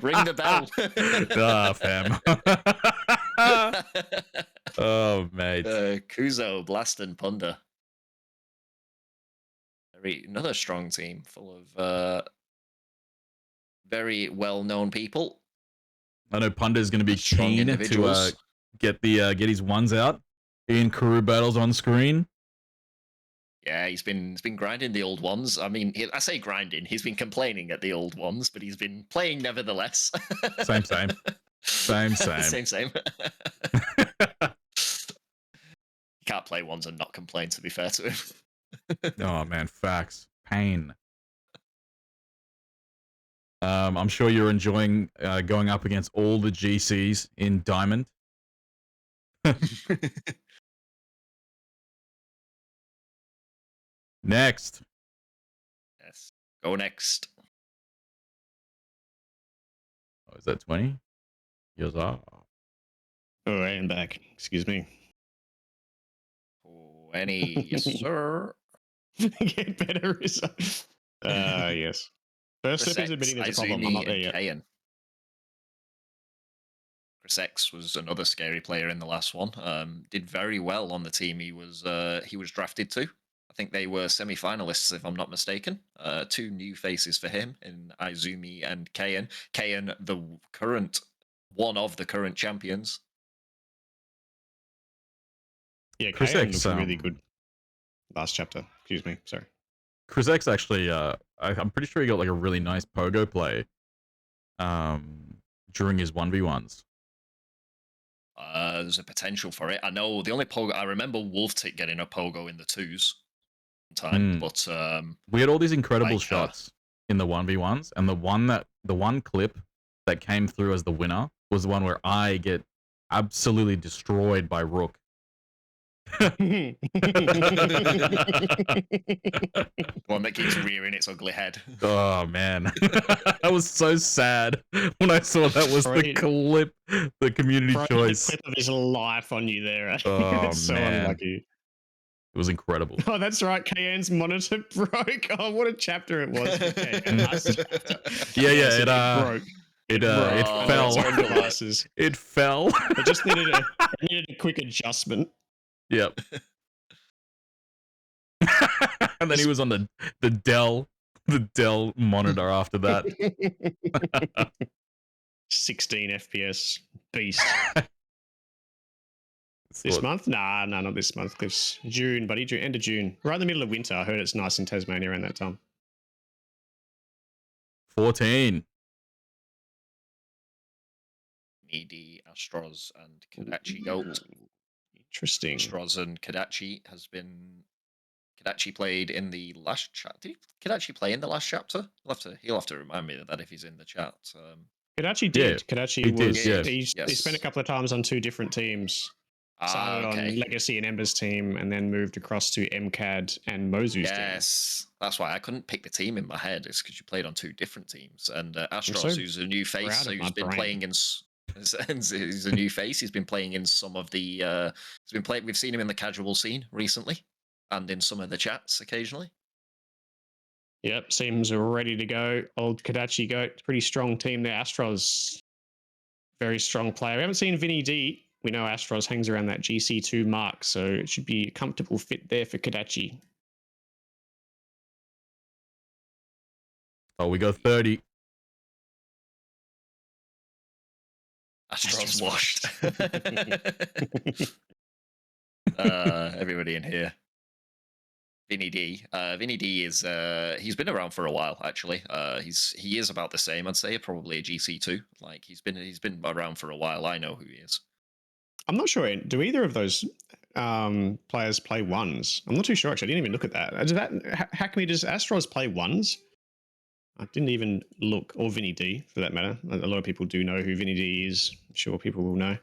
Ring the bell. Ah, fam. Oh, mate. Kuzo, Blast, and Punda. Another strong team full of very well-known people. I know Punda's going to be Strong keen to individuals. get his ones out in Kuru battles on screen. Yeah, he's been grinding the old ones. I mean, I say grinding. He's been complaining at the old ones, but he's been playing nevertheless. Same. Same. You can't play ones and not complain, to be fair to him. Oh man, facts. Pain. I'm sure you're enjoying going up against all the GCs in Diamond. Next. Yes. Go next. Oh, is that 20? Yes, Oh, I am back. Excuse me. 20, yes, sir. Get better results. Yes. First step is admitting there's a problem. I'm not there yet. Kayan. Chris X was another scary player in the last one. Did very well on the team he was drafted to. I think they were semi-finalists, if I'm not mistaken. 2 new faces for him in Izumi and Kayan. Kayan, one of the current champions. Yeah, Chris Kayan X, looked really good last chapter. Excuse me. Sorry. Chris X actually, I'm pretty sure he got like a really nice pogo play during his 1v1s. There's a potential for it. I know the only pogo I remember Wolftick getting a pogo in the 2s time, but we had all these incredible shots in the 1v1s, and the one clip that came through as the winner was the one where I get absolutely destroyed by Rook. one that keeps rearing its ugly head. Oh man, I was so sad when I saw that was the clip, the community choice. The clip of his life on you there. Oh so man, unlucky. It was incredible. Oh, that's right. Kayan's monitor broke. Oh, what a chapter it was. For Kayan. Yeah. It broke. It fell. It fell. It just needed a quick adjustment. Yep. And then he was on the Dell monitor after that. 16 FPS beast. This month? Nah, not this month. It's June, buddy. End of June. Right in the middle of winter. I heard it's nice in Tasmania around that time. 14. Needy, Astros, and Kadachi Goat. Interesting. Astros and Kadachi Kadachi played in the last chat. Did Kadachi play in the last chapter? He'll have to remind me of that if he's in the chat. Kadachi did. Yeah, He spent a couple of times on 2 different teams. Started on Legacy and Ember's team, and then moved across to MCAD and Mozu's team. Yes, that's why I couldn't pick the team in my head. It's because you played on 2 different teams. And Astros, who's a new face, so he's been playing in. He's a new face. He's been playing in some of the. We've seen him in the casual scene recently, and in some of the chats occasionally. Yep, seems ready to go. Old Kadachi Goat, pretty strong team there. Astros, very strong player. We haven't seen Vinny D. We know Astros hangs around that GC2 mark, so it should be a comfortable fit there for Kadachi. Oh, we go 30. Astros washed. Everybody in here. Vinny D. Vinny D is he's been around for a while actually. He is about the same, I'd say, probably a GC2. Like he's been around for a while. I know who he is. I'm not sure. Do either of those players play ones? I'm not too sure actually. I didn't even look at that. Hackme, does Astros play ones? I didn't even look, or Vinny D for that matter. A lot of people do know who Vinny D is. I'm sure people will know.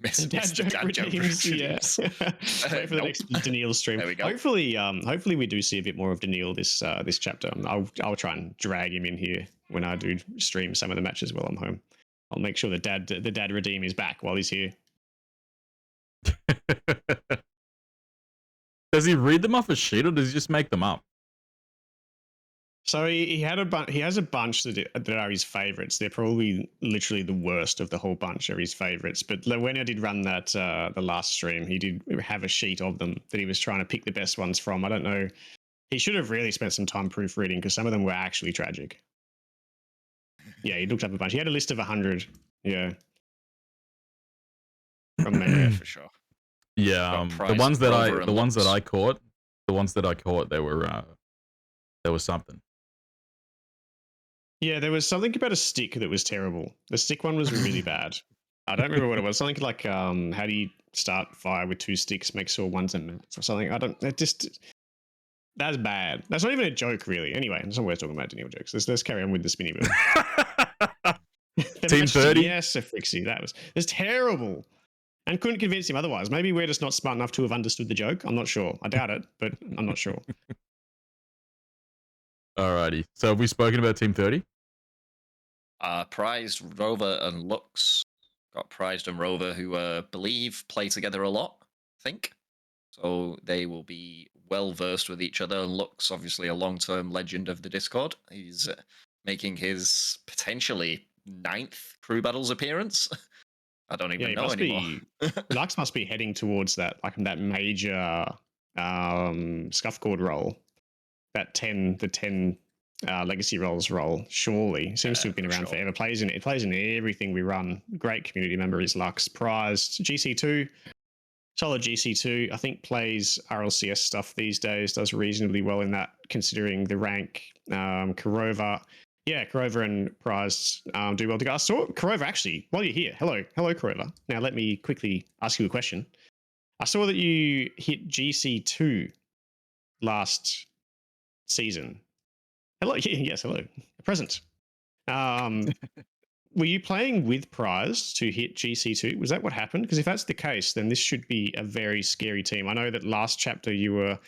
Miss Dad the joke dad joke redeems, yeah. redeems. Wait for the Nope. next Daniil stream. There we go. Hopefully we do see a bit more of Daniil this chapter. I'll try and drag him in here when I do stream some of the matches while I'm home. I'll make sure the dad redeem is back while he's here. Does he read them off a sheet or does he just make them up? So he has a bunch that are his favorites. They're probably literally the worst of the whole bunch are his favorites. But when I did run that the last stream, he did have a sheet of them that he was trying to pick the best ones from. I don't know. He should have really spent some time proofreading because some of them were actually tragic. Yeah, he looked up a bunch. He had a list of 100. Yeah. From memory. For sure. Yeah, Got the ones that Rover and I Lux. caught, they were something. Yeah, there was something about a stick that was terrible. The stick one was really bad. I don't remember what it was. Something like how do you start fire with 2 sticks, make sure one's a match or something. That's bad. That's not even a joke, really. Anyway, it's not worth talking about Daniil jokes. Let's carry on with the spinny wheel. Team 30? Yes, Frixie. That's terrible. And couldn't convince him otherwise. Maybe we're just not smart enough to have understood the joke. I'm not sure. I doubt it, but I'm not sure. Alrighty. So have we spoken about Team 30? Prized, Rover, and Lux. Got Prized and Rover, who believe play together a lot, I think. So they will be well versed with each other. And Lux, obviously a long-term legend of the Discord. He's making his potentially 9th Crew Battles appearance. I don't even know anymore. Lux must be heading towards that major Scuffcord role. The 10 legacy roles role, surely. Seems to have been around forever. It plays in everything we run. Great community member is Lux. Prized GC2. Solid GC2. I think plays RLCS stuff these days. Does reasonably well in that considering the rank. Kurova. Yeah, Kurova and Prized do well together. I saw Kurova actually, while you're here. Hello, Kurova. Now let me quickly ask you a question. I saw that you hit GC2 last season. Hello, yes, hello. Present. Were you playing with Prize to hit GC2? Was that what happened? Because if that's the case, then this should be a very scary team. I know that last chapter you were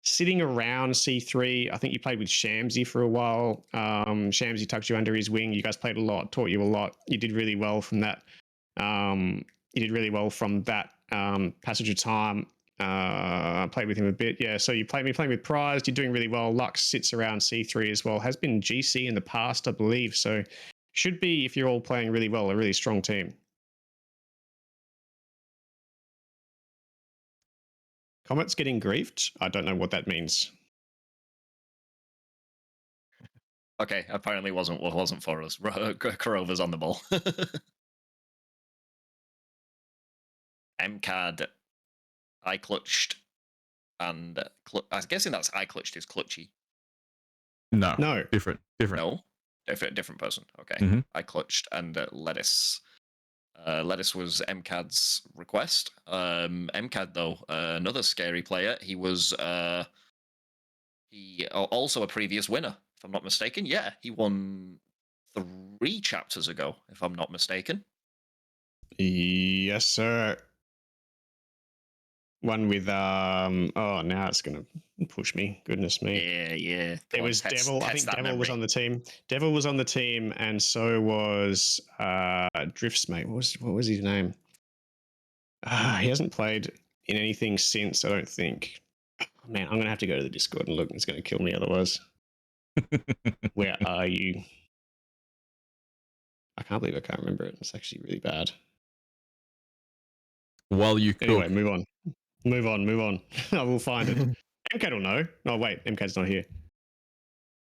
sitting around C3. I think you played with Shamsy for a while. Shamsy tucked you under his wing. You guys played a lot, taught you a lot. You did really well from that. Passage of time. Played with him a bit. Yeah, so you playing with Prize. You're doing really well. Lux sits around C3 as well. Has been GC in the past, I believe. So should be, if you're all playing really well, a really strong team. Comet's getting griefed? I don't know what that means. Okay, apparently wasn't for us. Kurova's on the ball. MCAD, I clutched, and I'm guessing that's I clutched is clutchy. No, different. No, different person. Okay, Mm-hmm. I clutched, and Lettuce. Lettuce was MCAD's request. MCAD though, another scary player. He was also a previous winner, if I'm not mistaken. Yeah, he won 3 chapters ago, if I'm not mistaken. Yes, sir. One with oh, now it's gonna push me. Goodness me. Yeah. It was Devil. I think Devil was on the team. Devil was on the team, and so was Drift's mate. What was his name? He hasn't played in anything since, I don't think. Man, I'm gonna have to go to the Discord and look. It's gonna kill me otherwise. Where are you? I can't believe I can't remember it. It's actually really bad. While you cook. Anyway, move on. I will find it. MCAT will know. No, wait, MCAT's not here.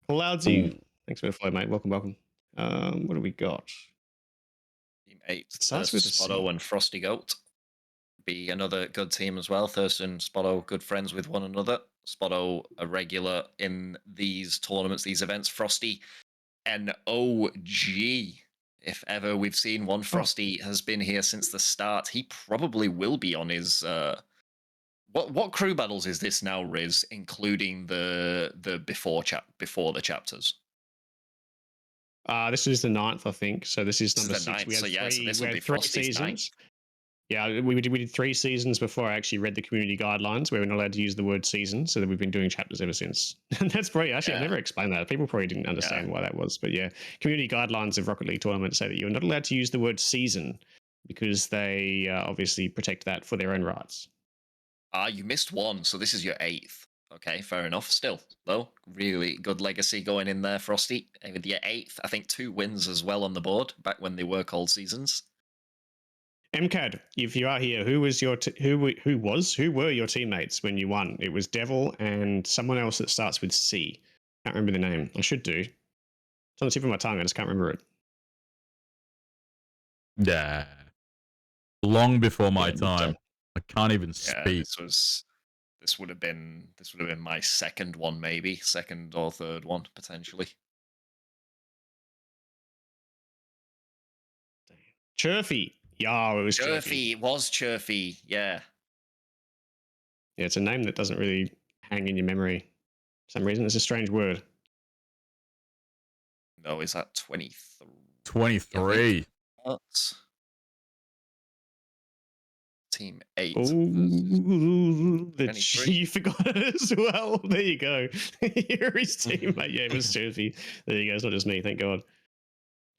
Cloudsy, thanks for the flow, mate. Welcome. What do we got? Team 8. Starts with Spotto and Frosty Goat. Be another good team as well. Thurston, Spotto, good friends with one another. Spotto, a regular in these tournaments, these events. Frosty, an OG. If ever we've seen one, Frosty has been here since the start. He probably will be on his... What crew battles is this now, Riz, including the before the chapters? This is the 9th, I think. So this is number 6. The 9th. We had so three, this we will be had 3 Frosty's seasons. Yeah, we did 3 seasons before I actually read the community guidelines where we're not allowed to use the word season. So that we've been doing chapters ever since. And that's probably actually, I've Yeah. never explained that. People probably didn't understand why that was. But yeah, community guidelines of Rocket League tournaments say that you're not allowed to use the word season because they obviously protect that for their own rights. You missed one, so this is your 8th. Okay, fair enough. Still, though, really good legacy going in there, Frosty. With your 8th, I think 2 wins as well on the board back when they were called seasons. MCAD, if you are here, who were your teammates when you won? It was Devil and someone else that starts with C. Can't remember the name. I should do. It's on the tip of my tongue. I just can't remember it. Yeah. Long before my Yeah, time. I can't even Yeah, speak. this would have been my second one, maybe second or third one potentially. Churfy. Yeah, it was Churfy. Churfy, it was Churfy. Yeah. Yeah, it's a name that doesn't really hang in your memory. For some reason, it's a strange word. No, is that 23? 23. That's Team 8. Ooh, the 23. you forgot it as well. There you go. You're his teammate. Yeah, it was Churfy. There you go. It's not just me, thank God.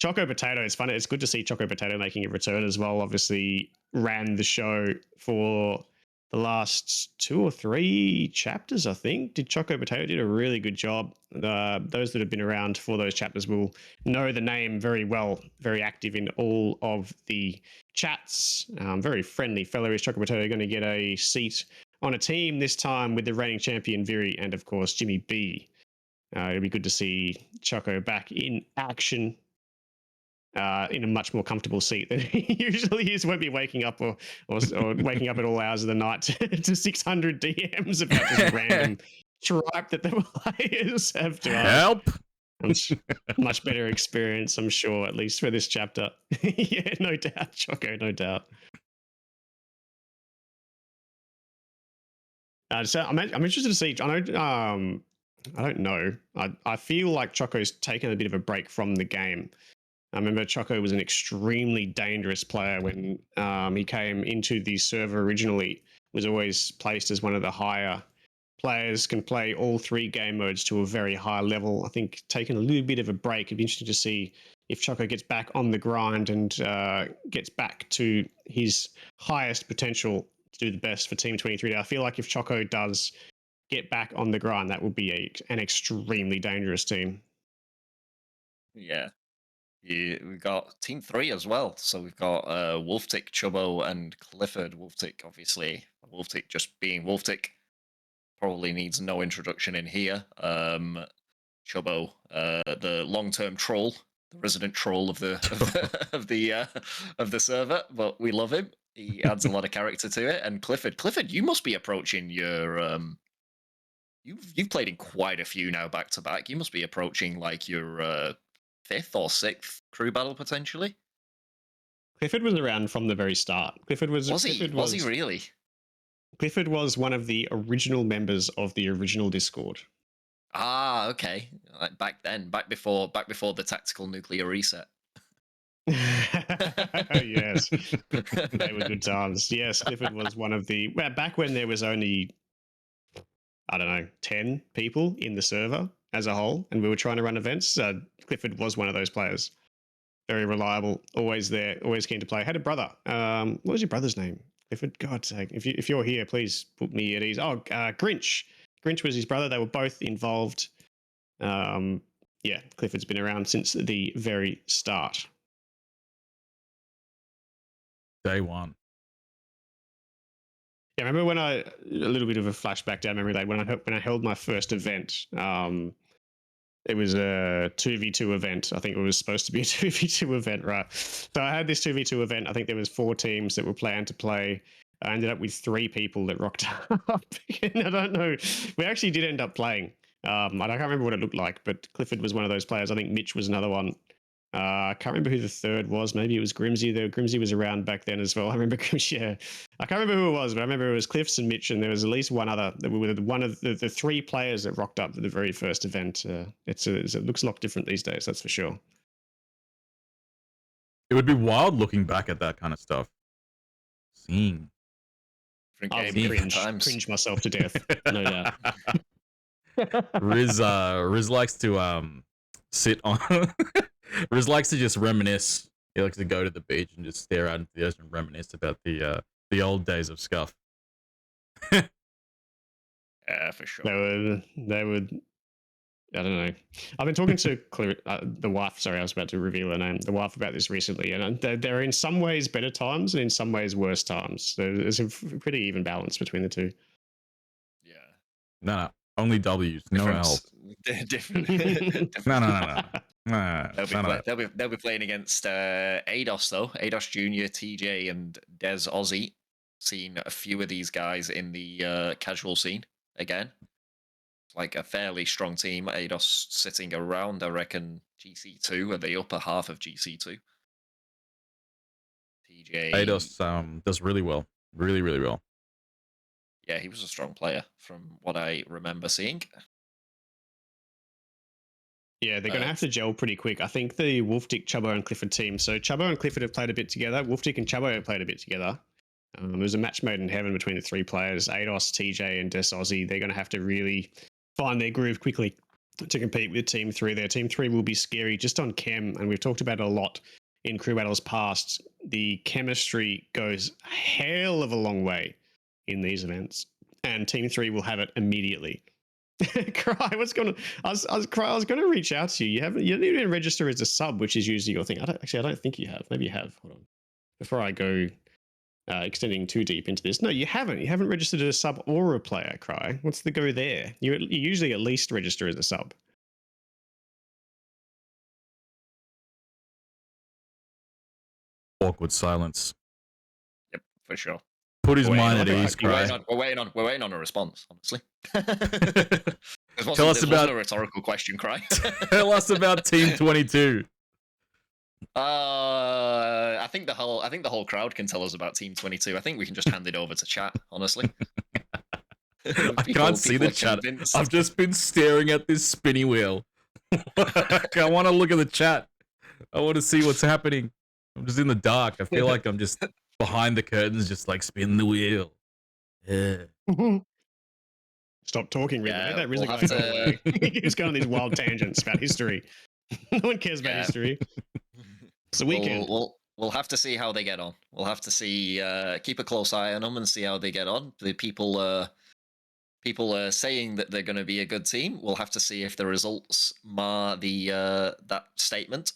Choco Potato, it's funny. It's good to see Choco Potato making a return as well. Obviously, ran the show for the last 2 or 3 chapters, I think. Choco Potato did a really good job. Those that have been around for those chapters will know the name very well. Very active in all of the chats. Very friendly fellow is Choco Potato. Going to get a seat on a team this time with the reigning champion Viri and of course Jimmy B. It'll be good to see Choco back in action. In a much more comfortable seat than he usually is. Won't be waking up or waking up at all hours of the night to 600 DMs about just random tripe that the players have to ask. Help! Much better experience, I'm sure, at least for this chapter. Yeah, no doubt, Choco, no doubt. So I'm interested to see. I don't know. I feel like Choco's taken a bit of a break from the game. I remember Choco was an extremely dangerous player when he came into the server originally. Was always placed as one of the higher players, can play all 3 game modes to a very high level. I think taking a little bit of a break. It'd be interesting to see if Choco gets back on the grind and gets back to his highest potential to do the best for Team 23. I feel like if Choco does get back on the grind, that would be an extremely dangerous team. Yeah. We've got Team 3 as well. So we've got Wolftick, Chubbo, and Clifford. Wolftick just being Wolftick, probably needs no introduction in here. Chubbo, the long-term troll, the resident troll of the of the server, but we love him. He adds a lot of character to it. And Clifford, you must be approaching your you've played in quite a few now back to back. You must be approaching like your 5th or 6th crew battle potentially. Clifford was around from the very start. Was he really? Clifford was one of the original members of the original Discord. Ah, okay. Like back before the tactical nuclear reset. Yes, they were good times. Yes, Clifford was one of the back when there was only, I don't know, 10 people in the server as a whole, and we were trying to run events. Clifford was one of those players. Very reliable, always there, always keen to play. Had a brother. What was your brother's name? Clifford. God's sake, if you're here, please put me at ease. Oh, Grinch. Grinch was his brother. They were both involved. Yeah, Clifford's been around since the very start. Day one. Yeah, I remember when a little bit of a flashback down memory lane when I held my first event. It was a 2v2 event. I think it was supposed to be a 2v2 event, right? So I had this 2v2 event. I think there was 4 teams that were planned to play. I ended up with 3 people that rocked up. And I don't know. We actually did end up playing. I can't remember what it looked like, but Clifford was one of those players. I think Mitch was another one. I can't remember who the third was. Maybe it was Grimsy. Grimsy was around back then as well. I remember Grimsy. Yeah, I can't remember who it was, but I remember it was Cliffs and Mitch, and there was at least one other. That were one of the 3 players that rocked up at the very first event. It looks a lot different these days, that's for sure. It would be wild looking back at that kind of stuff. Seeing. Different I game, would different times. cringe myself to death, no doubt. Riz likes to sit on Riz likes to just reminisce. He likes to go to the beach and just stare out into the ocean and reminisce about the old days of Scuff. Yeah, for sure. They would. I don't know. I've been talking to the wife. Sorry, I was about to reveal her name. The wife about this recently, and there are in some ways better times and in some ways worse times. There's a pretty even balance between the two. Yeah. No, only W's, no L's. Different. No. They'll be playing against ADOS though. ADOS Junior, TJ, and Des Aussie. Seen a few of these guys in the casual scene again. Like a fairly strong team. ADOS sitting around, I reckon, GC2 at the upper half of GC2. TJ. ADOS does really well, really well. Yeah, he was a strong player from what I remember seeing. Yeah, they're going to have to gel pretty quick. I think the Wolfdick, Chubbo, and Clifford team. So Chubbo and Clifford have played a bit together. Wolfdick and Chubbo have played a bit together. It was a match made in heaven between the three players, ADOS, TJ, and Des Aussie. They're going to have to really find their groove quickly to compete with Team 3. Their Team 3 will be scary just on chem, and we've talked about it a lot in Crew Battles past. The chemistry goes a hell of a long way in these events, and Team 3 will have it immediately. Cry, what's going on? I was going to reach out to you. You didn't even register as a sub, which is usually your thing. I don't think you have. Maybe you have. Hold on. Before I go extending too deep into this, no, you haven't. You haven't registered as a sub or a player. Cry. What's the go there? You usually at least register as a sub. Awkward silence. Yep, for sure. Put his mind at ease, Cry. We're waiting on a response, honestly. Tell us about a rhetorical question, Cry. Tell us about Team 22. I think the whole crowd can tell us about Team 22. I think we can just hand it over to chat, honestly. I can't see the chat. I've just been staring at this spinny wheel. I want to look at the chat. I want to see what's happening. I'm just in the dark. I feel like I'm just behind the curtains, just like spin the wheel. Yeah. Stop talking, Ridley. Yeah, Let that Ridley we'll guy have go to- away. He's going on these wild tangents about history. No one cares about history. It's the weekend. We'll have to see how they get on. We'll have to see, keep a close eye on them and see how they get on. The people are saying that they're going to be a good team. We'll have to see if the results mar that statement.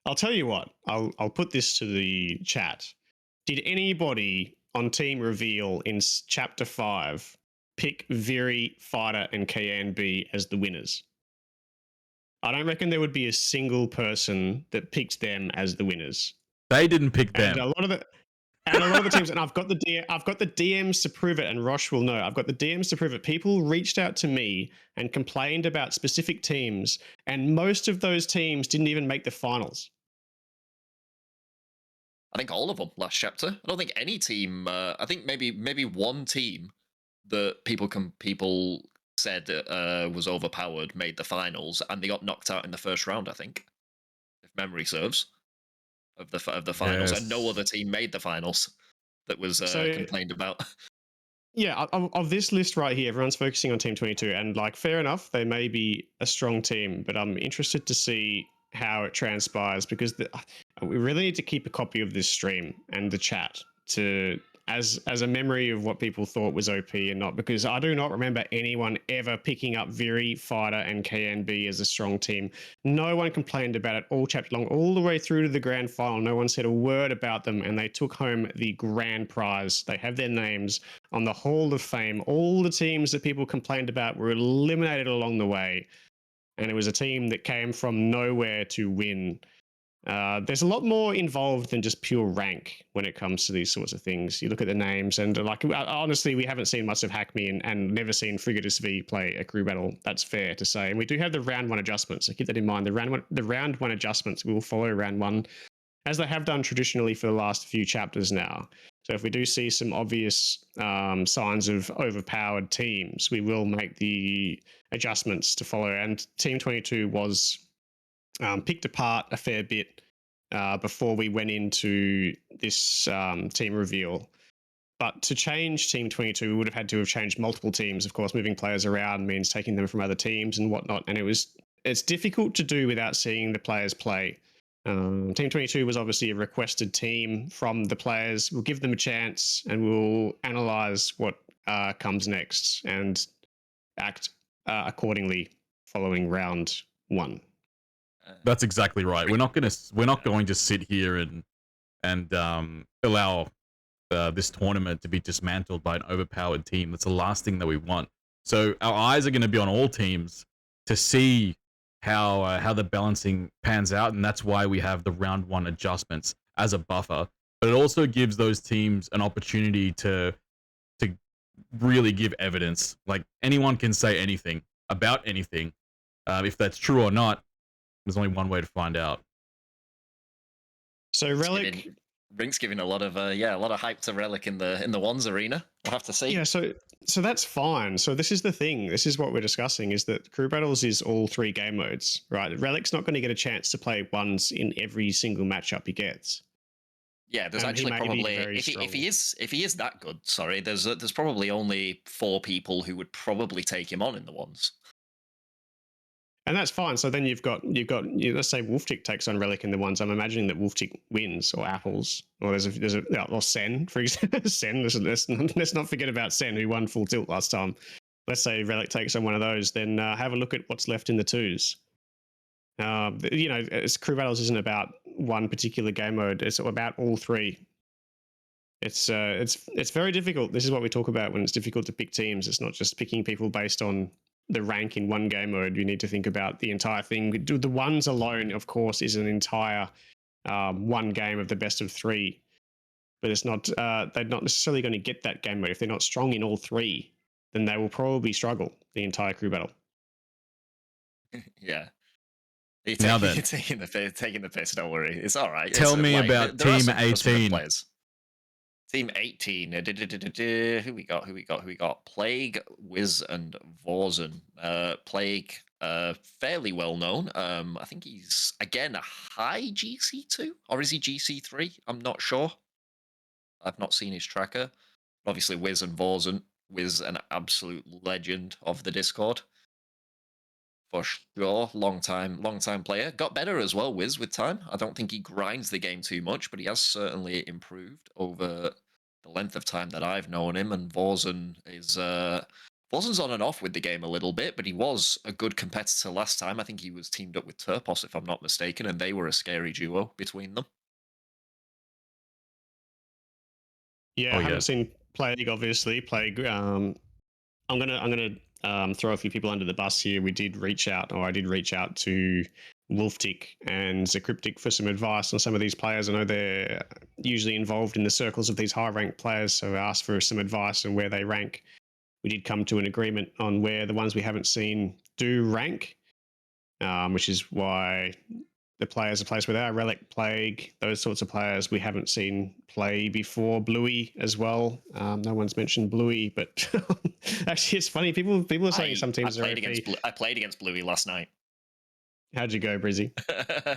I'll tell you what. I'll put this to the chat. Did anybody on Team Reveal in Chapter 5 pick Viri, Fighter, and KNB as the winners? I don't reckon there would be a single person that picked them as the winners. They didn't pick them. And a lot of the teams, and I've got the DMs to prove it, and Rosh will know. I've got the DMs to prove it. People reached out to me and complained about specific teams, and most of those teams didn't even make the finals. I think all of them last chapter. I don't think any team. I think maybe one team that people said was overpowered made the finals, and they got knocked out in the first round. I think, if memory serves, of the finals, and no other team made the finals that was complained about. Yeah, of this list right here, everyone's focusing on Team 22, and like, fair enough, they may be a strong team, but I'm interested to see how it transpires, because we really need to keep a copy of this stream and the chat to as a memory of what people thought was OP and not, because I do not remember anyone ever picking up Viri, Fighter, and KNB as a strong team. No one complained about it all chapter long, all the way through to the grand final. No one said a word about them, and they took home the grand prize. They have their names on the Hall of Fame. All the teams that people complained about were eliminated along the way, and it was a team that came from nowhere to win. There's a lot more involved than just pure rank when it comes to these sorts of things. You look at the names, and like, honestly, we haven't seen much of Hackme and never seen Frigatus V play a crew battle. That's fair to say. And we do have the round 1 adjustments, so keep that in mind. The round one adjustments will follow round 1, as they have done traditionally for the last few chapters now. So if we do see some obvious signs of overpowered teams, we will make the adjustments to follow. And Team 22 was picked apart a fair bit before we went into this team reveal. But to change Team 22, we would have had to have changed multiple teams. Of course, moving players around means taking them from other teams and whatnot. And it's difficult to do without seeing the players play. Team 22 was obviously a requested team from the players. We'll give them a chance and we'll analyze what comes next and act accordingly following round 1. That's exactly right. We're not going to sit here and allow this tournament to be dismantled by an overpowered team. That's the last thing that we want. So our eyes are going to be on all teams to see how the balancing pans out, and that's why we have the round 1 adjustments as a buffer. But it also gives those teams an opportunity to really give evidence. Like, anyone can say anything about anything. If that's true or not, there's only one way to find out. So Relic, Rink's giving a lot of hype to Relic in the ones arena. We'll have to see. yeah. So that's fine. So this is the thing. This is what we're discussing: is that Crew Battles is all 3 game modes, right? Relic's not going to get a chance to play ones in every single matchup he gets. Yeah, there's He actually may be probably very if strong. he is that good. Sorry, there's probably only 4 people who would probably take him on in the ones. And that's fine. So then you've got let's say Wolftick takes on Relic in the ones. I'm imagining that Wolftick wins, or Apples, or or Sen, for example. Sen. Let's not forget about Sen, who won full tilt last time. Let's say Relic takes on one of those. Then have a look at what's left in the 2s. Crew Battles isn't about one particular game mode. It's about all 3. It's very difficult. This is what we talk about when it's difficult to pick teams. It's not just picking people based on the rank in one game mode. You need to think about the entire thing. The ones alone, of course, is an entire one game of the best of 3. But it's not. They're not necessarily going to get that game mode if they're not strong in all 3. Then they will probably struggle the entire crew battle. Yeah. Now then. Taking the piss, don't worry. It's all right. Tell me about Team 18. Team 18. Who we got? Plague, Wiz, and Vorzen. Plague, fairly well known. I think he's, again, a high GC2? Or is he GC3? I'm not sure. I've not seen his tracker. Obviously, Wiz and Vorzen. Wiz, an absolute legend of the Discord. For sure, long time player. Got better as well, Wiz, with time. I don't think he grinds the game too much, but he has certainly improved over the length of time that I've known him. And Vorzen's on and off with the game a little bit, but he was a good competitor last time. I think he was teamed up with Turpos, if I'm not mistaken, and they were a scary duo between them. Yeah, I haven't seen Plague, obviously. Plague. I'm gonna throw a few people under the bus here. I did reach out to Wolftick and Zacryptic for some advice on some of these players. I know they're usually involved in the circles of these high-ranked players, so I asked for some advice on where they rank. We did come to an agreement on where the ones we haven't seen do rank, which is why the players are placed with our Relic, Plague, those sorts of players we haven't seen play before. Bluey as well. No one's mentioned Bluey, but actually it's funny. People are saying some teams are OP. I played against Bluey last night. How'd you go, Brizzy?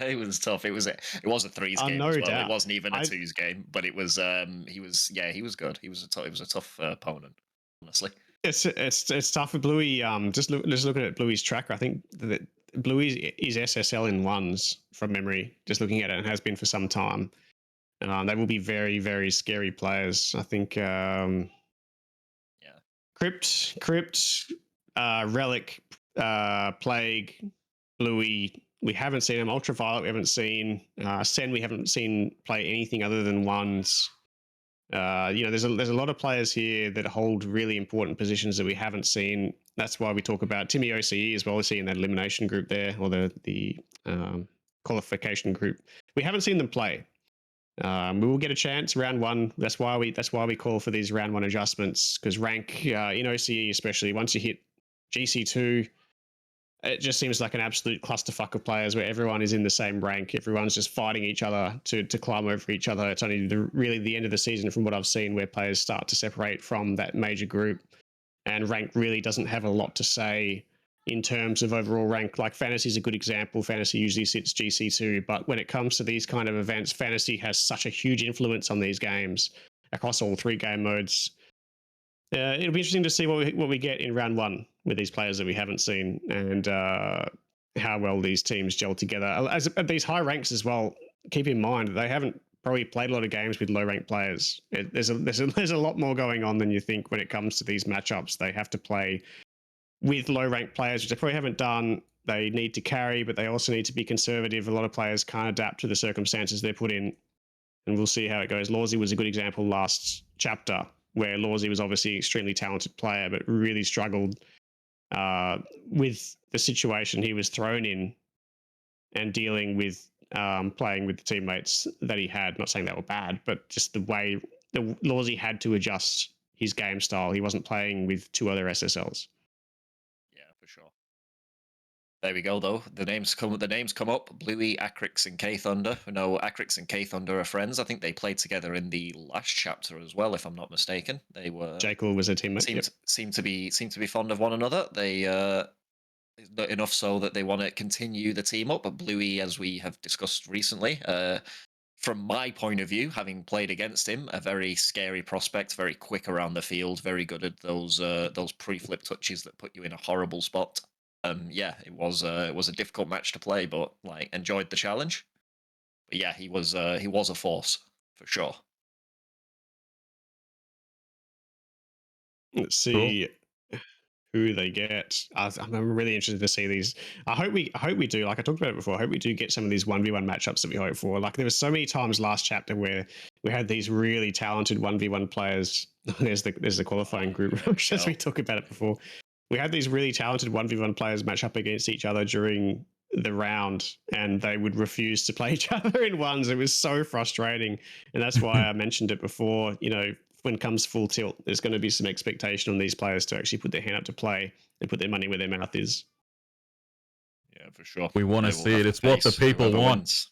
It was tough. It was a 3s game no as well. doubt. It wasn't even a 2s game, but it was. He was good. He was a tough opponent, honestly. It's tough for Bluey. Just looking at Bluey's tracker, I think that Bluey is SSL in ones from memory. Just looking at it, and has been for some time. They will be very, very scary players. I think. Crypt, Relic, Plague, Bluey. We haven't seen him. Ultraviolet. We haven't seen Sen. We haven't seen play anything other than ones. There's a lot of players here that hold really important positions that we haven't seen. That's why we talk about Timmy OCE as well. We see in that elimination group there, or the qualification group. We haven't seen them play. We will get a chance round 1. That's why we call for these round 1 adjustments, because rank in OCE, especially once you hit GC2, it just seems like an absolute clusterfuck of players where everyone is in the same rank. Everyone's just fighting each other to climb over each other. It's only really the end of the season, from what I've seen, where players start to separate from that major group, and rank really doesn't have a lot to say in terms of overall rank. Like Fantasy is a good example. Fantasy usually sits GC2, but when it comes to these kind of events, Fantasy has such a huge influence on these games across all 3 game modes. It'll be interesting to see what we get in round 1 with these players that we haven't seen, and how well these teams gel together. As at these high ranks as well, keep in mind they haven't probably played a lot of games with low ranked players. There's a lot more going on than you think when it comes to these matchups. They have to play with low ranked players, which they probably haven't done. They need to carry, but they also need to be conservative. A lot of players can't adapt to the circumstances they're put in, and we'll see how it goes. Lawsy was a good example last chapter, where Lawsy was obviously an extremely talented player, but really struggled with the situation he was thrown in and dealing with playing with the teammates that he had. Not saying they were bad, but just the way the Lawsy had to adjust his game style. He wasn't playing with 2 other SSLs. Yeah, for sure. There we go, though. The names come up. Bluey, Acrix, and K Thunder. No, Acrix and K Thunder are friends. I think they played together in the last chapter as well, if I'm not mistaken. They were Jekyll was a teammate. seemed to be fond of one another. They enough so that they want to continue the team up. But Bluey, as we have discussed recently, from my point of view, having played against him, a very scary prospect, very quick around the field, very good at those pre-flip touches that put you in a horrible spot. Yeah, it was a difficult match to play, but like enjoyed the challenge. But yeah, he was a force for sure. Let's see who they get. I'm really interested to see these. I hope we do. Like I talked about it before. I hope we do get some of these 1v1 matchups that we hope for. Like there were so many times last chapter where we had these really talented 1v1 players. There's the qualifying group, as we talked about it before. We had these really talented 1v1 players match up against each other during the round, and they would refuse to play each other in ones. It was so frustrating, and that's why I mentioned it before. You know, when it comes full tilt, there's going to be some expectation on these players to actually put their hand up to play and put their money where their mouth is. Yeah, for sure. We want to see it. It's what the people want.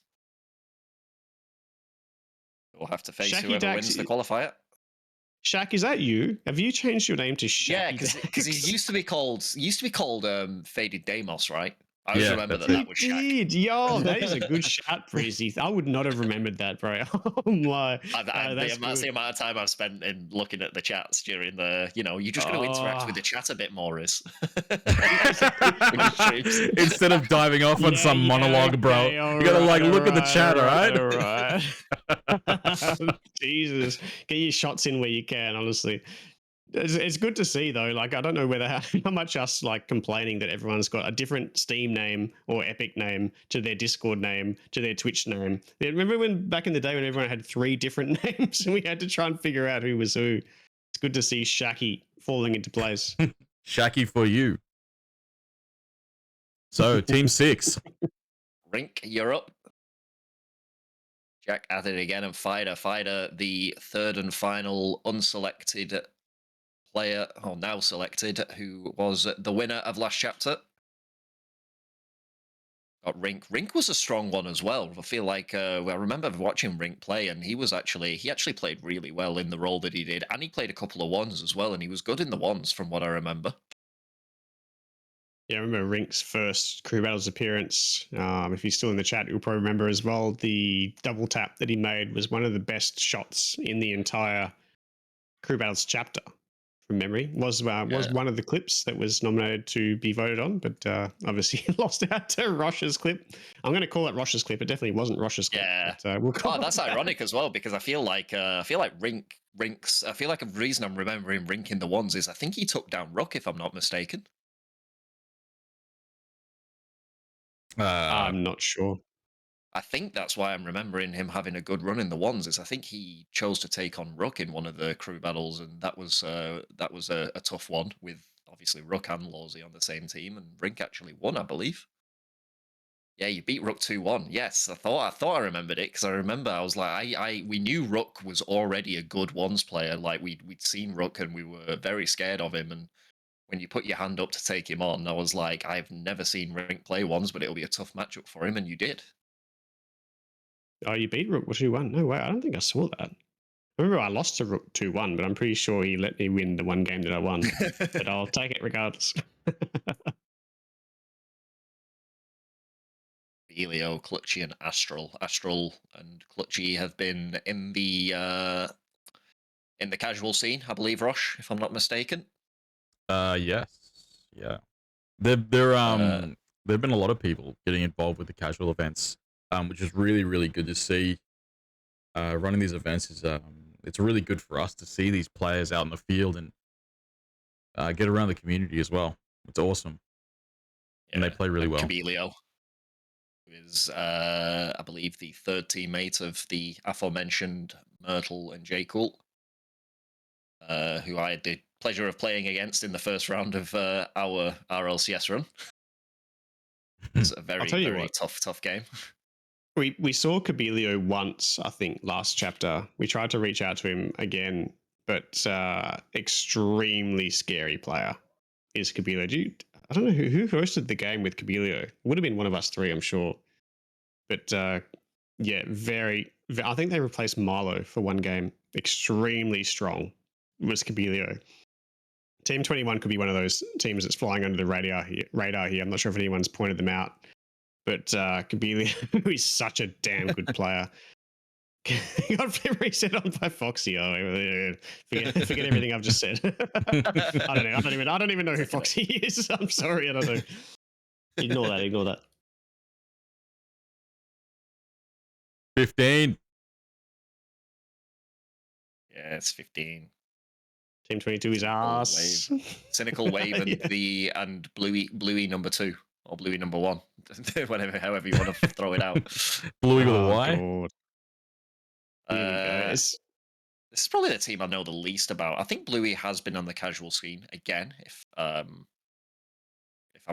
We'll have to face Shaky whoever Dax, wins the qualifier. Shaq, is that you? Have you changed your name to Shaq? Yeah, because he used to be called Faded Deimos, right? I always remember that was Shaq. Indeed, yo, that is a good shout, Breezy. I would not have remembered that, bro. Oh my! That's the amount of time I've spent in looking at the chats during the, you just got to interact with the chat a bit more, Riz. Instead of diving off on some monologue, bro, you gotta look at the chat, all right? Jesus, get your shots in where you can. Honestly, it's good to see though. Like I don't know how much us like complaining that everyone's got a different Steam name or Epic name to their Discord name to their Twitch name. Remember when back in the day when everyone had 3 different names and we had to try and figure out who was who? It's good to see Shaky falling into place. Shaky for you. So team 6. Rink, you're up. Jack at it again, and Fider, the third and final unselected player, or now selected, who was the winner of last chapter. Got Rink. Rink was a strong one as well. I feel like I remember watching Rink play, and he actually played really well in the role that he did, and he played a couple of ones as well, and he was good in the ones from what I remember. Yeah, I remember Rink's first Crew Battles appearance. If he's still in the chat, you'll probably remember as well the double tap that he made was one of the best shots in the entire Crew Battles chapter. From memory, was one of the clips that was nominated to be voted on, but obviously lost out to Rosh's clip. I'm going to call it Rosh's clip. It definitely wasn't Rosh's clip. Yeah, but, that's ironic as well, because I feel like Rink's. I feel like a reason I'm remembering Rink in the ones is I think he took down Rook, if I'm not mistaken. I'm not sure. I think that's why I'm remembering him having a good run in the ones. Is I think he chose to take on Rook in one of the crew battles, and that was a tough one with obviously Rook and Lawsy on the same team, and Rink actually won, I believe. Yeah, you beat Rook 2-1. Yes, I thought I remembered it, because I remember I was like, we knew Rook was already a good ones player. Like we'd seen Rook and we were very scared of him, and when you put your hand up to take him on, I was like, I've never seen Rink play ones, but it'll be a tough matchup for him, and you did. Oh, you beat Rook 2-1? No way, I don't think I saw that. I remember I lost to Rook 2-1, but I'm pretty sure he let me win the one game that I won. But I'll take it regardless. Cabelio, Clutchy, and Astral. Astral and Clutchy have been in the casual scene, I believe, Rosh, if I'm not mistaken. Yes, yeah. There've been a lot of people getting involved with the casual events, which is really really good to see. Running these events is it's really good for us to see these players out in the field and get around the community as well. It's awesome, and they play really well. Cabelio, who is, I believe, the third teammate of the aforementioned Myrtle and J. Cool, who I had the pleasure of playing against in the first round of our RLCS run. It's a very, very tough game. We saw Cabelio once, I think, last chapter. We tried to reach out to him again, but extremely scary player is Cabelio. I don't know who hosted the game with Cabelio. Would have been one of us three, I'm sure. But yeah, I think they replaced Marlo for one game. Extremely strong was Cabelio. Team 21 could be one of those teams that's flying under the radar here. I'm not sure if anyone's pointed them out. But Cabelio is such a damn good player. Got reset on by Foxy. Oh, forget everything I've just said. I don't even know who Foxy is. I'm sorry, I don't know. Ignore that. 15. Yeah, it's 15. Team 22 is ass. Cynical Wave and Bluey number 2 or Bluey number 1, however you want to throw it out. Bluey with a Y. This is probably the team I know the least about. I think Bluey has been on the casual scene again, if I'm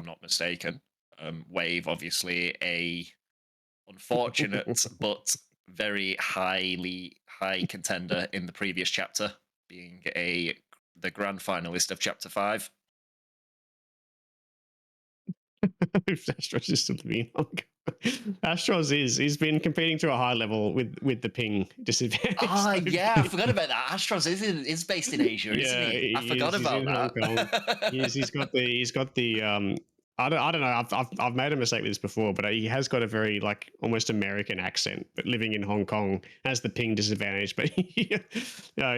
not mistaken. Wave, obviously, a unfortunate but very high contender in the previous chapter, being the grand finalist of chapter 5. Astros is still being Astros he's been competing to a high level with the ping disadvantage. Yeah, I forgot about that. Astros is based in Asia, isn't he? I forgot about that. He's got the I don't know. I've made a mistake with this before, but he has got a very like almost American accent, but living in Hong Kong has the ping disadvantage. But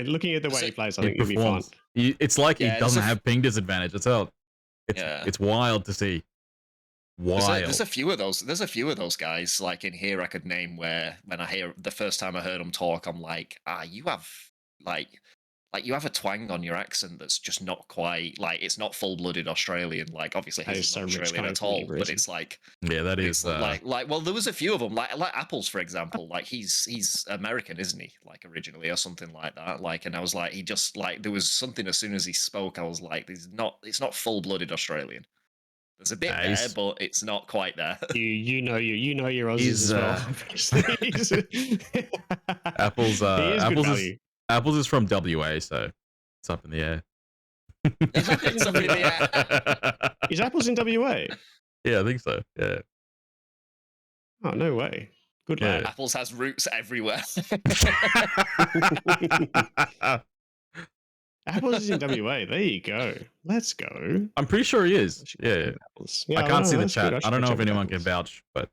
looking at the way he plays, I think he'll be fine. It's like he doesn't have ping disadvantage. It's wild to see. There's a few of those. There's a few of those guys like in here I could name where when I hear the first time I heard them talk, I'm like, you have you have a twang on your accent that's just not quite like it's not full-blooded Australian. Like obviously he's not Australian at all, but it's like that is like well there was a few of them like Apples for example. Like he's American, isn't he? Like originally or something like that. Like and I was like he just like there was something as soon as he spoke I was like it's not full-blooded Australian. There's a bit there, but it's not quite there. You know your Aussies as well. Apples is from WA, so it's up in the air. It's up in the air. Is Apples in WA? Yeah, I think so. Yeah. Oh no way. Good lad. Apples has roots everywhere. Apples is in WA. There you go. Let's go. I'm pretty sure he is. Yeah. I can't see the chat. I don't know if anyone can vouch, but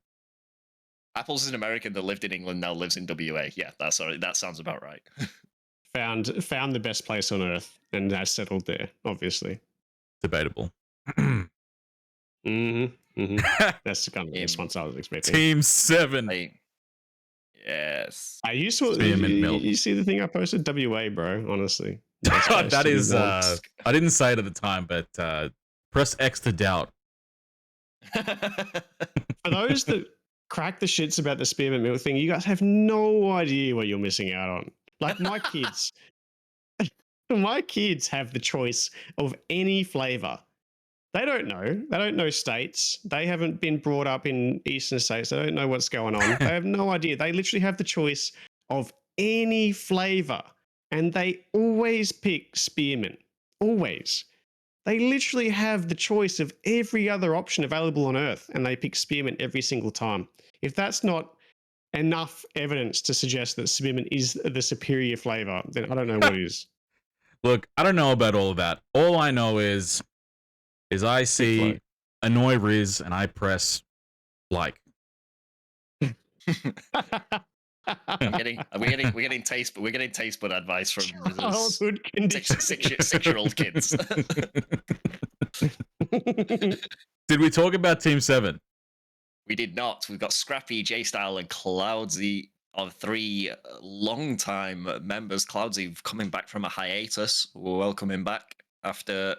Apples is an American that lived in England, now lives in WA. Yeah, that sounds about right. Found the best place on earth and has settled there, obviously. Debatable. That's the kind of response I was expecting. Team 7. Yes. You see the thing I posted? WA, bro, honestly. That is I didn't say it at the time, but press X to doubt. For those that crack the shits about the spearmint milk thing, you guys have no idea what you're missing out on. Like my kids have the choice of any flavor. They don't know states. They haven't been brought up in eastern states. They don't know what's going on. They have no idea. They literally have the choice of any flavor. And they always pick spearmint. Always. They literally have the choice of every other option available on Earth, and they pick spearmint every single time. If that's not enough evidence to suggest that spearmint is the superior flavor, then I don't know what is. Look, I don't know about all of that. All I know is I see annoy Riz and I press like. We're getting taste bud advice from Childhood conditioning. 6-year-old kids. Did we talk about Team 7? We did not. We've got Scrappy, J-Style, and Cloudsy are 3 long-time members. Cloudsy coming back from a hiatus. Welcome him back after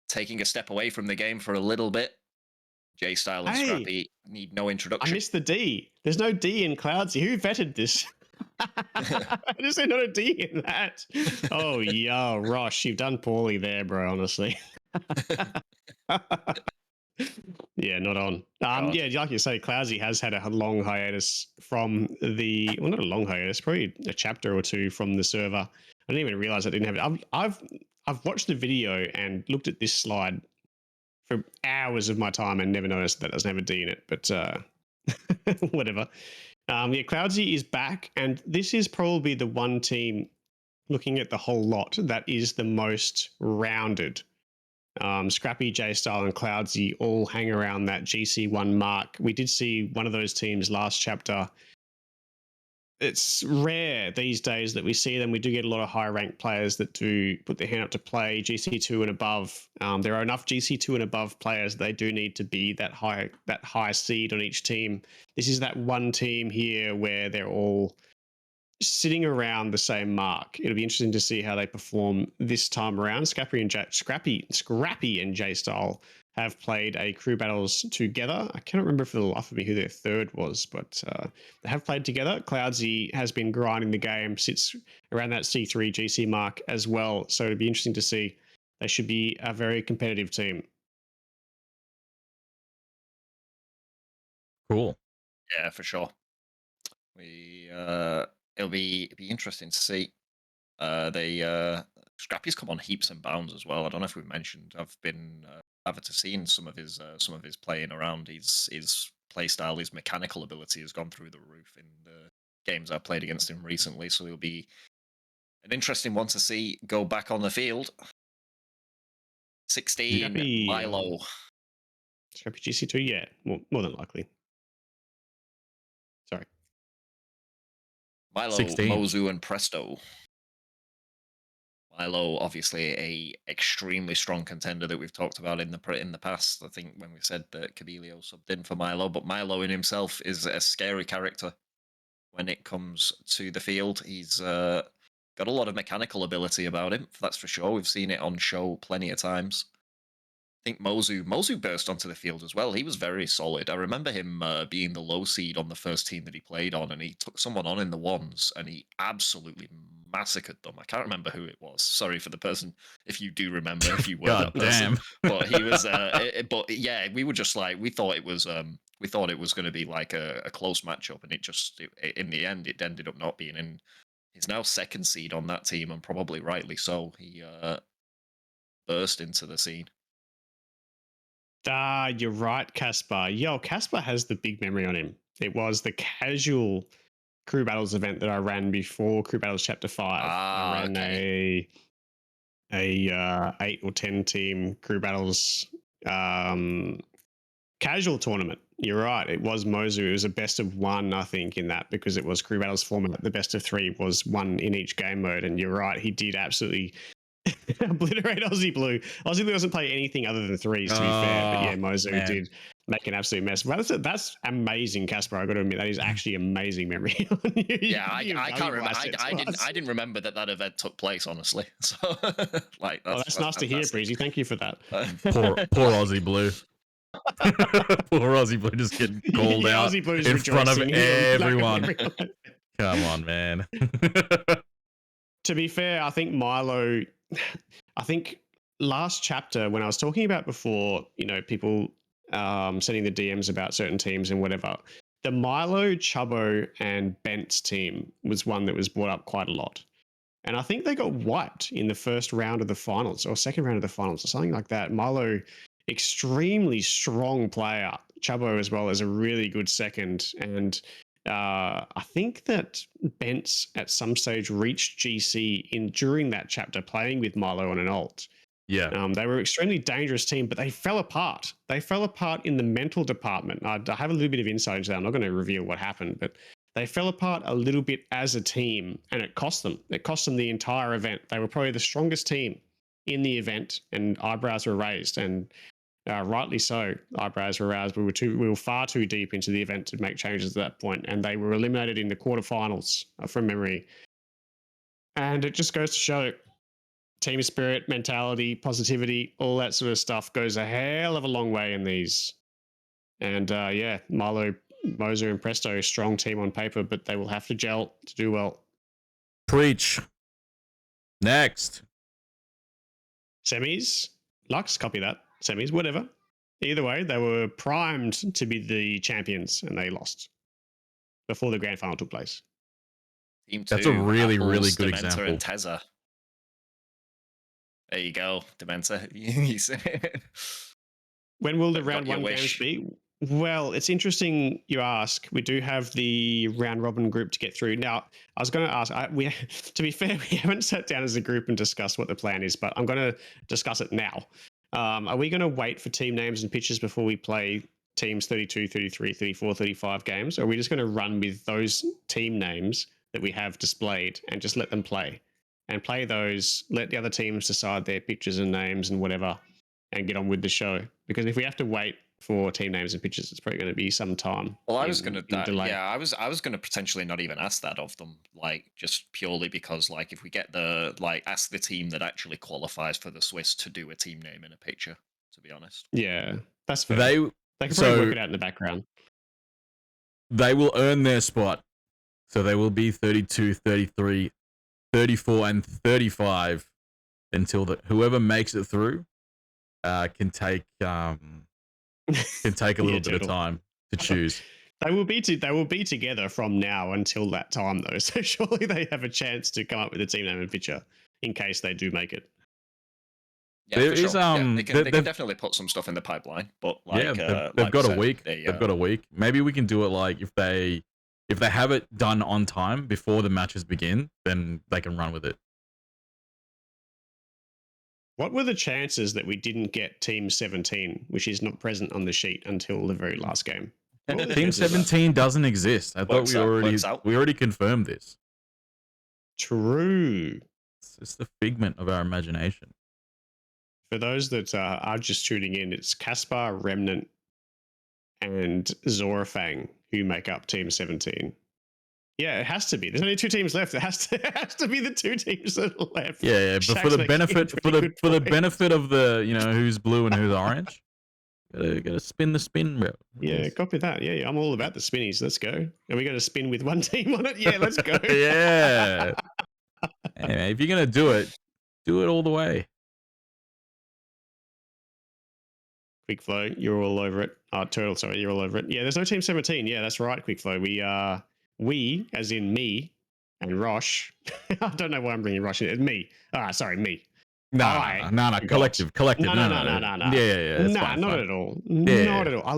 taking a step away from the game for a little bit. J-Style and Scrappy need no introduction. I missed the D. There's no D in Cloudsy. Who vetted this? I just said not a D in that. Oh, yeah, Rosh, you've done poorly there, bro, honestly. Yeah, not on. Yeah, like you say, Cloudsy has had a long hiatus from the, well, not a long hiatus, probably a chapter or 2 from the server. I didn't even realize I didn't have it. I've watched the video and looked at this slide for hours of my time and never noticed that doesn't have a D in it, but whatever. Yeah, Cloudsy is back, and this is probably the one team, looking at the whole lot, that is the most rounded. Scrappy, J-Style, and Cloudsy all hang around that GC1 mark. We did see one of those teams last chapter. It's rare these days that we see them. We do get a lot of high-ranked players that do put their hand up to play GC2 and above. There are enough GC2 and above players that they do need to be that high seed on each team. This is that one team here where they're all sitting around the same mark. It'll be interesting to see how they perform this time around. Scrappy and J-Style have played a crew battles together. I cannot remember for the life of me who their third was, but they have played together. Cloudsy has been grinding the game, sits around that C3 GC mark as well. So it'll be interesting to see. They should be a very competitive team. Cool. Yeah, for sure. It'll be interesting to see. Scrappy's come on heaps and bounds as well. I don't know if we've mentioned. I've been avid to seeing some of his playing around. His play style, his mechanical ability has gone through the roof in the games I've played against him recently. So it'll be an interesting one to see go back on the field. 16, Milo. Scrappy GC2, yeah, more than likely. Sorry. Milo, 16. Mozu, and Presto. Milo, obviously a extremely strong contender that we've talked about in the past. I think when we said that Cabilio subbed in for Milo, but Milo in himself is a scary character when it comes to the field. He's got a lot of mechanical ability about him, that's for sure. We've seen it on show plenty of times. I think Mozu burst onto the field as well. He was very solid. I remember him being the low seed on the first team that he played on, and he took someone on in the ones, and he absolutely massacred them. I can't remember who it was. Sorry for the person if you do remember, if you were God that person. damn. But he was. But yeah, we were just like, we thought it was going to be like a close matchup, and in the end it ended up not being. And he's now second seed on that team, and probably rightly so. He burst into the scene. You're right, Caspar. Yo, Caspar has the big memory on him. It was the casual crew battles event that I ran before Crew Battles Chapter 5. I ran a 8 or 10 team crew battles casual tournament. You're right. It was Mozu. It was a best of 1, I think, in that, because it was crew battles format. The best of 3 was 1 in each game mode. And you're right. He did absolutely obliterate Aussie Blue. Aussie Blue doesn't play anything other than 3s, to be fair. But yeah, Mozu did make an absolute mess. Well, that's amazing, Caspar. I got to admit, that is actually amazing memory. Yeah, I can't remember. I didn't remember that event took place, honestly. So, like, that's nice to hear, Breezy. Thank you for that. Poor Aussie Blue. Poor Aussie Blue just getting called out in front of everyone. Come on, man. To be fair, I think Milo, last chapter when I was talking about before, people sending the DMs about certain teams and whatever, the Milo, Chubbo, and Bent's team was one that was brought up quite a lot. And I think they got wiped in the first round of the finals or second round of the finals or something like that. Milo, extremely strong player. Chubbo as well as a really good second. And I think that Bent's at some stage reached GC during that chapter playing with Milo on an alt. Yeah. They were an extremely dangerous team, but they fell apart. They fell apart in the mental department. I have a little bit of insight into that. I'm not going to reveal what happened, but they fell apart a little bit as a team, and it cost them. It cost them the entire event. They were probably the strongest team in the event, and eyebrows were raised, and rightly so. Eyebrows were raised. We were far too deep into the event to make changes at that point, and they were eliminated in the quarterfinals from memory. And it just goes to show team spirit, mentality, positivity, all that sort of stuff goes a hell of a long way in these. And yeah, Milo, Moser, and Presto, strong team on paper, but they will have to gel to do well. Preach. Next. Semis, Lux, copy that. Semis, whatever. Either way, they were primed to be the champions, and they lost before the grand final took place. Team 2, That's a really, Apples, really good Dementor, example. and Tezza. There you go, Dementor. You said it. When will the Got round your 1 wish. games be? Well, it's interesting you ask. We do have the round robin group to get through. Now, I was going to ask, to be fair, we haven't sat down as a group and discussed what the plan is, but I'm going to discuss it now. Are we going to wait for team names and pitches before we play teams 32, 33, 34, 35 games? Or are we just going to run with those team names that we have displayed and just let them play? And play those, let the other teams decide their pictures and names and whatever, and get on with the show. Because if we have to wait for team names and pictures, it's probably going to be some time. Well, I was gonna, delay. yeah, I was gonna potentially not even ask that of them, like just purely because, like, if we get ask the team that actually qualifies for the Swiss to do a team name in a picture. To be honest, Yeah, that's fair. They can probably so work it out in the background. they will earn their spot. So they will be 32, 33, 34, and 35 until whoever makes it through can take a little bit of time to choose. They will be together from now until that time, though. So surely they have a chance to come up with a team name and picture in case they do make it. yeah, There for is, sure. Yeah, they can they've- definitely put some stuff in the pipeline, but like, yeah, they've like got we a said, week. They've got a week. Maybe we can do it like if they have it done on time before the matches begin, then they can run with it. What were the chances that we didn't get Team 17, which is not present on the sheet until the very last game? What were the Team chances of that? 17 doesn't exist. I thought Works we out. already confirmed this. True. It's the figment of our imagination. For those that are just tuning in, it's Caspar, Remnant, and Zorafang who make up Team 17. Yeah, it has to be. There's only 2 teams left. It has to be the 2 teams that are left. Yeah, but Shaq's for the making a benefit pretty good point. benefit of the who's blue and who's orange, gotta spin the spin, bro. Yeah, copy that. Yeah, I'm all about the spinnies. Let's go. Are we going to spin with one team on it? Yeah, let's go. Yeah. Anyway, if you're gonna do it all the way. Quick Flow, you're all over it. Turtle, sorry, you're all over it. Yeah, there's no Team 17. Yeah, that's right, Quick Flow. We, as in me and Rosh. I don't know why I'm bringing Rosh in. It's me. Sorry, me. No, collective. No. Yeah. It's fine, not fine. at all. Yeah, Not at all. I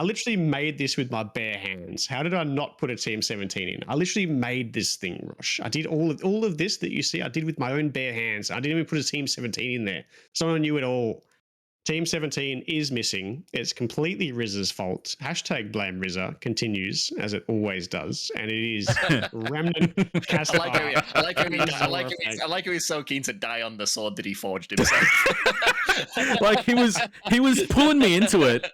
literally made this with my bare hands. How did I not put a Team 17 in? I literally made this thing, Rosh. I did all of this that you see. I did with my own bare hands. I didn't even put a Team 17 in there. It's not on you at all. Team 17 is missing. It's completely Rizza's fault. Hashtag blame Rizza continues as it always does, and it is Remnant. Caspar. I like how he's so keen to die on the sword that he forged himself. Like he was pulling me into it,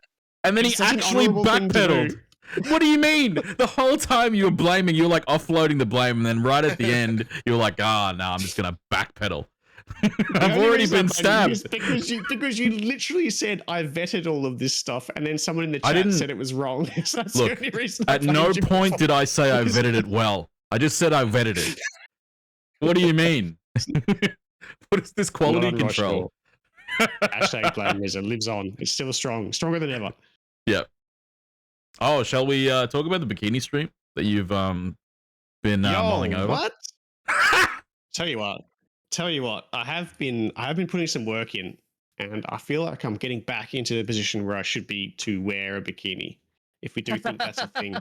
and then he It's such an actually honourable thing to backpedaled. do. What do you mean? The whole time you were blaming, you were like offloading the blame, and then right at the end, you were like, no, I'm just gonna backpedal. I've already been stabbed. Because you literally said I vetted all of this stuff, and then someone in the chat said it was wrong. So that's Look, the only reason. at no point did I say I vetted it well. I just said I vetted it. What do you mean? What is this quality control? Hashtag blame Rizza lives on. It's still strong, stronger than ever. Yep. Oh, shall we talk about the bikini stream that you've been mulling over? What? Tell you what, I have been putting some work in, and I feel like I'm getting back into the position where I should be to wear a bikini. If we do think that's a thing,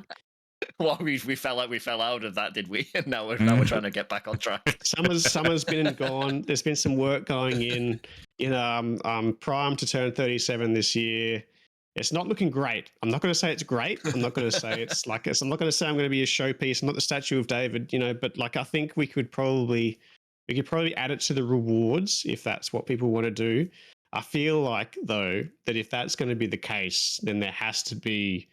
Well, we fell out of that, did we? And now we're trying to get back on track. Summer's been and gone. There's been some work going in. Prime to turn 37 this year. It's not looking great. I'm not going to say it's great. I'm not going to say it's like this. I'm not going to say I'm going to be a showpiece. I'm not the statue of David, but like I think we could probably add it to the rewards if that's what people want to do. I feel like though that if that's going to be the case, then there has to be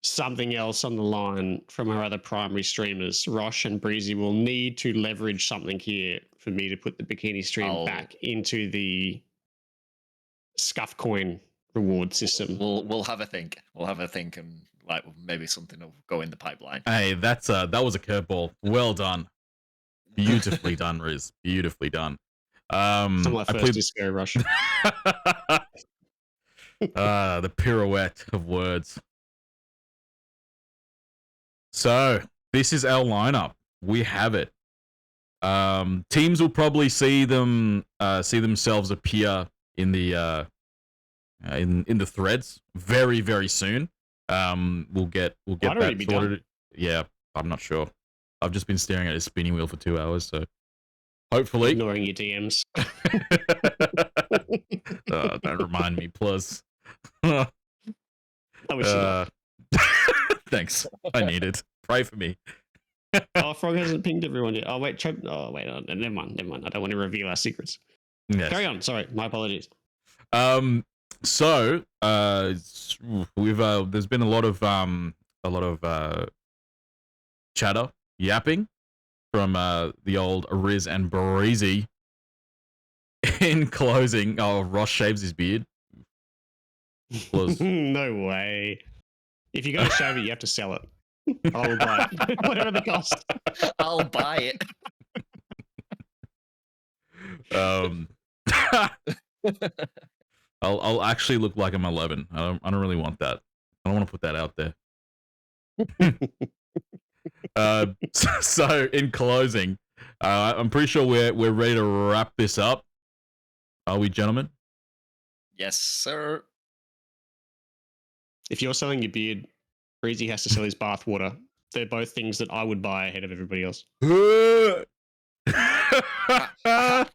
something else on the line from our other primary streamers. Rosh and Breezy will need to leverage something here for me to put the bikini stream back into the Scuff coin reward system. We'll have a think. We'll have a think, and like maybe something will go in the pipeline. Hey, that was a curveball. Well done. Beautifully done, Riz. Beautifully done. Some of my first disco Rush. The pirouette of words. So this is our lineup. We have it. Teams will probably see themselves appear in the threads very, very soon. We'll get that sorted. Yeah, I'm not sure. I've just been staring at a spinning wheel for 2 hours, so hopefully ignoring your DMs. Don't remind me, plus. I wish Thanks. I need it. Pray for me. Frog hasn't pinged everyone yet. Oh wait, never mind. I don't want to reveal our secrets. Yes. Carry on. Sorry, my apologies. So we've there's been a lot of chatter, yapping from the old Riz and Breezy. In closing, Ross shaves his beard. No way. If you're going to shave it, you have to sell it. I will buy it. Whatever the cost. I'll buy it. I'll actually look like I'm 11. I don't really want that. I don't want to put that out there. So in closing, I'm pretty sure we're ready to wrap this up. Are we, gentlemen? Yes, sir. If you're selling your beard, Breezy has to sell his bath water. They're both things that I would buy ahead of everybody else. I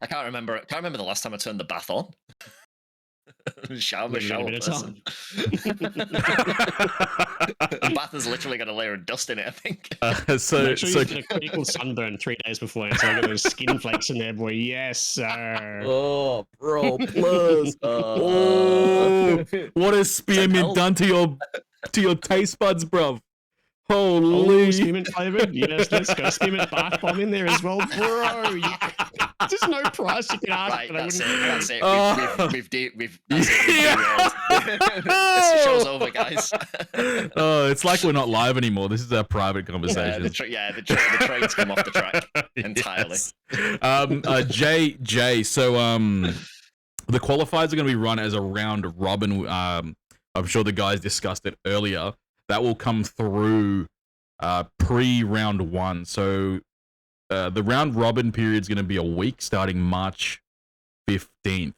can't remember the last time I turned the bath on. shower person. The bath is literally got a layer of dust in it, I think. So you get a critical sunburn 3 days before, so I got those skin flakes in there, boy. Yes, sir. Oh, bro, plus. What has spearmint done to your taste buds, bro? Holy spearmint flavored. Yes, let's go. Spearmint bath bomb in there as well, bro. There's no price you can ask. Right, that's it. We've that's it. This show's over, guys. It's like we're not live anymore. This is our private conversation. The trains come off the track entirely. Yes. Jay. So the qualifiers are going to be run as a round robin. I'm sure the guys discussed it earlier. That will come through pre-round 1. So the round robin period is going to be a week starting March 15th.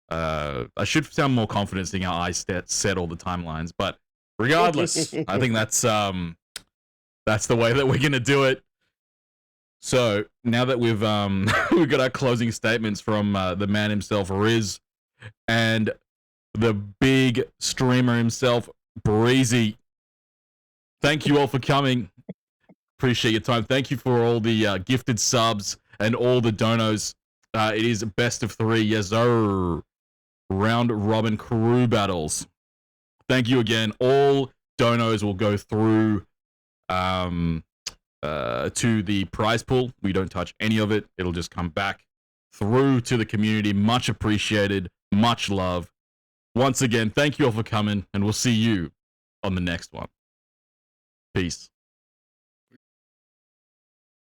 I should sound more confident seeing how I set all the timelines, but regardless, I think that's the way that we're going to do it. So now that we've got our closing statements from the man himself, Riz, and the big streamer himself, Breezy. Thank you all for coming. Appreciate your time. Thank you for all the gifted subs and all the donos. It is best of 3. Yes, sir. Round robin crew battles. Thank you again. All donos will go through to the prize pool. We don't touch any of it. It'll just come back through to the community. Much appreciated. Much love. Once again, thank you all for coming, and we'll see you on the next one. Peace.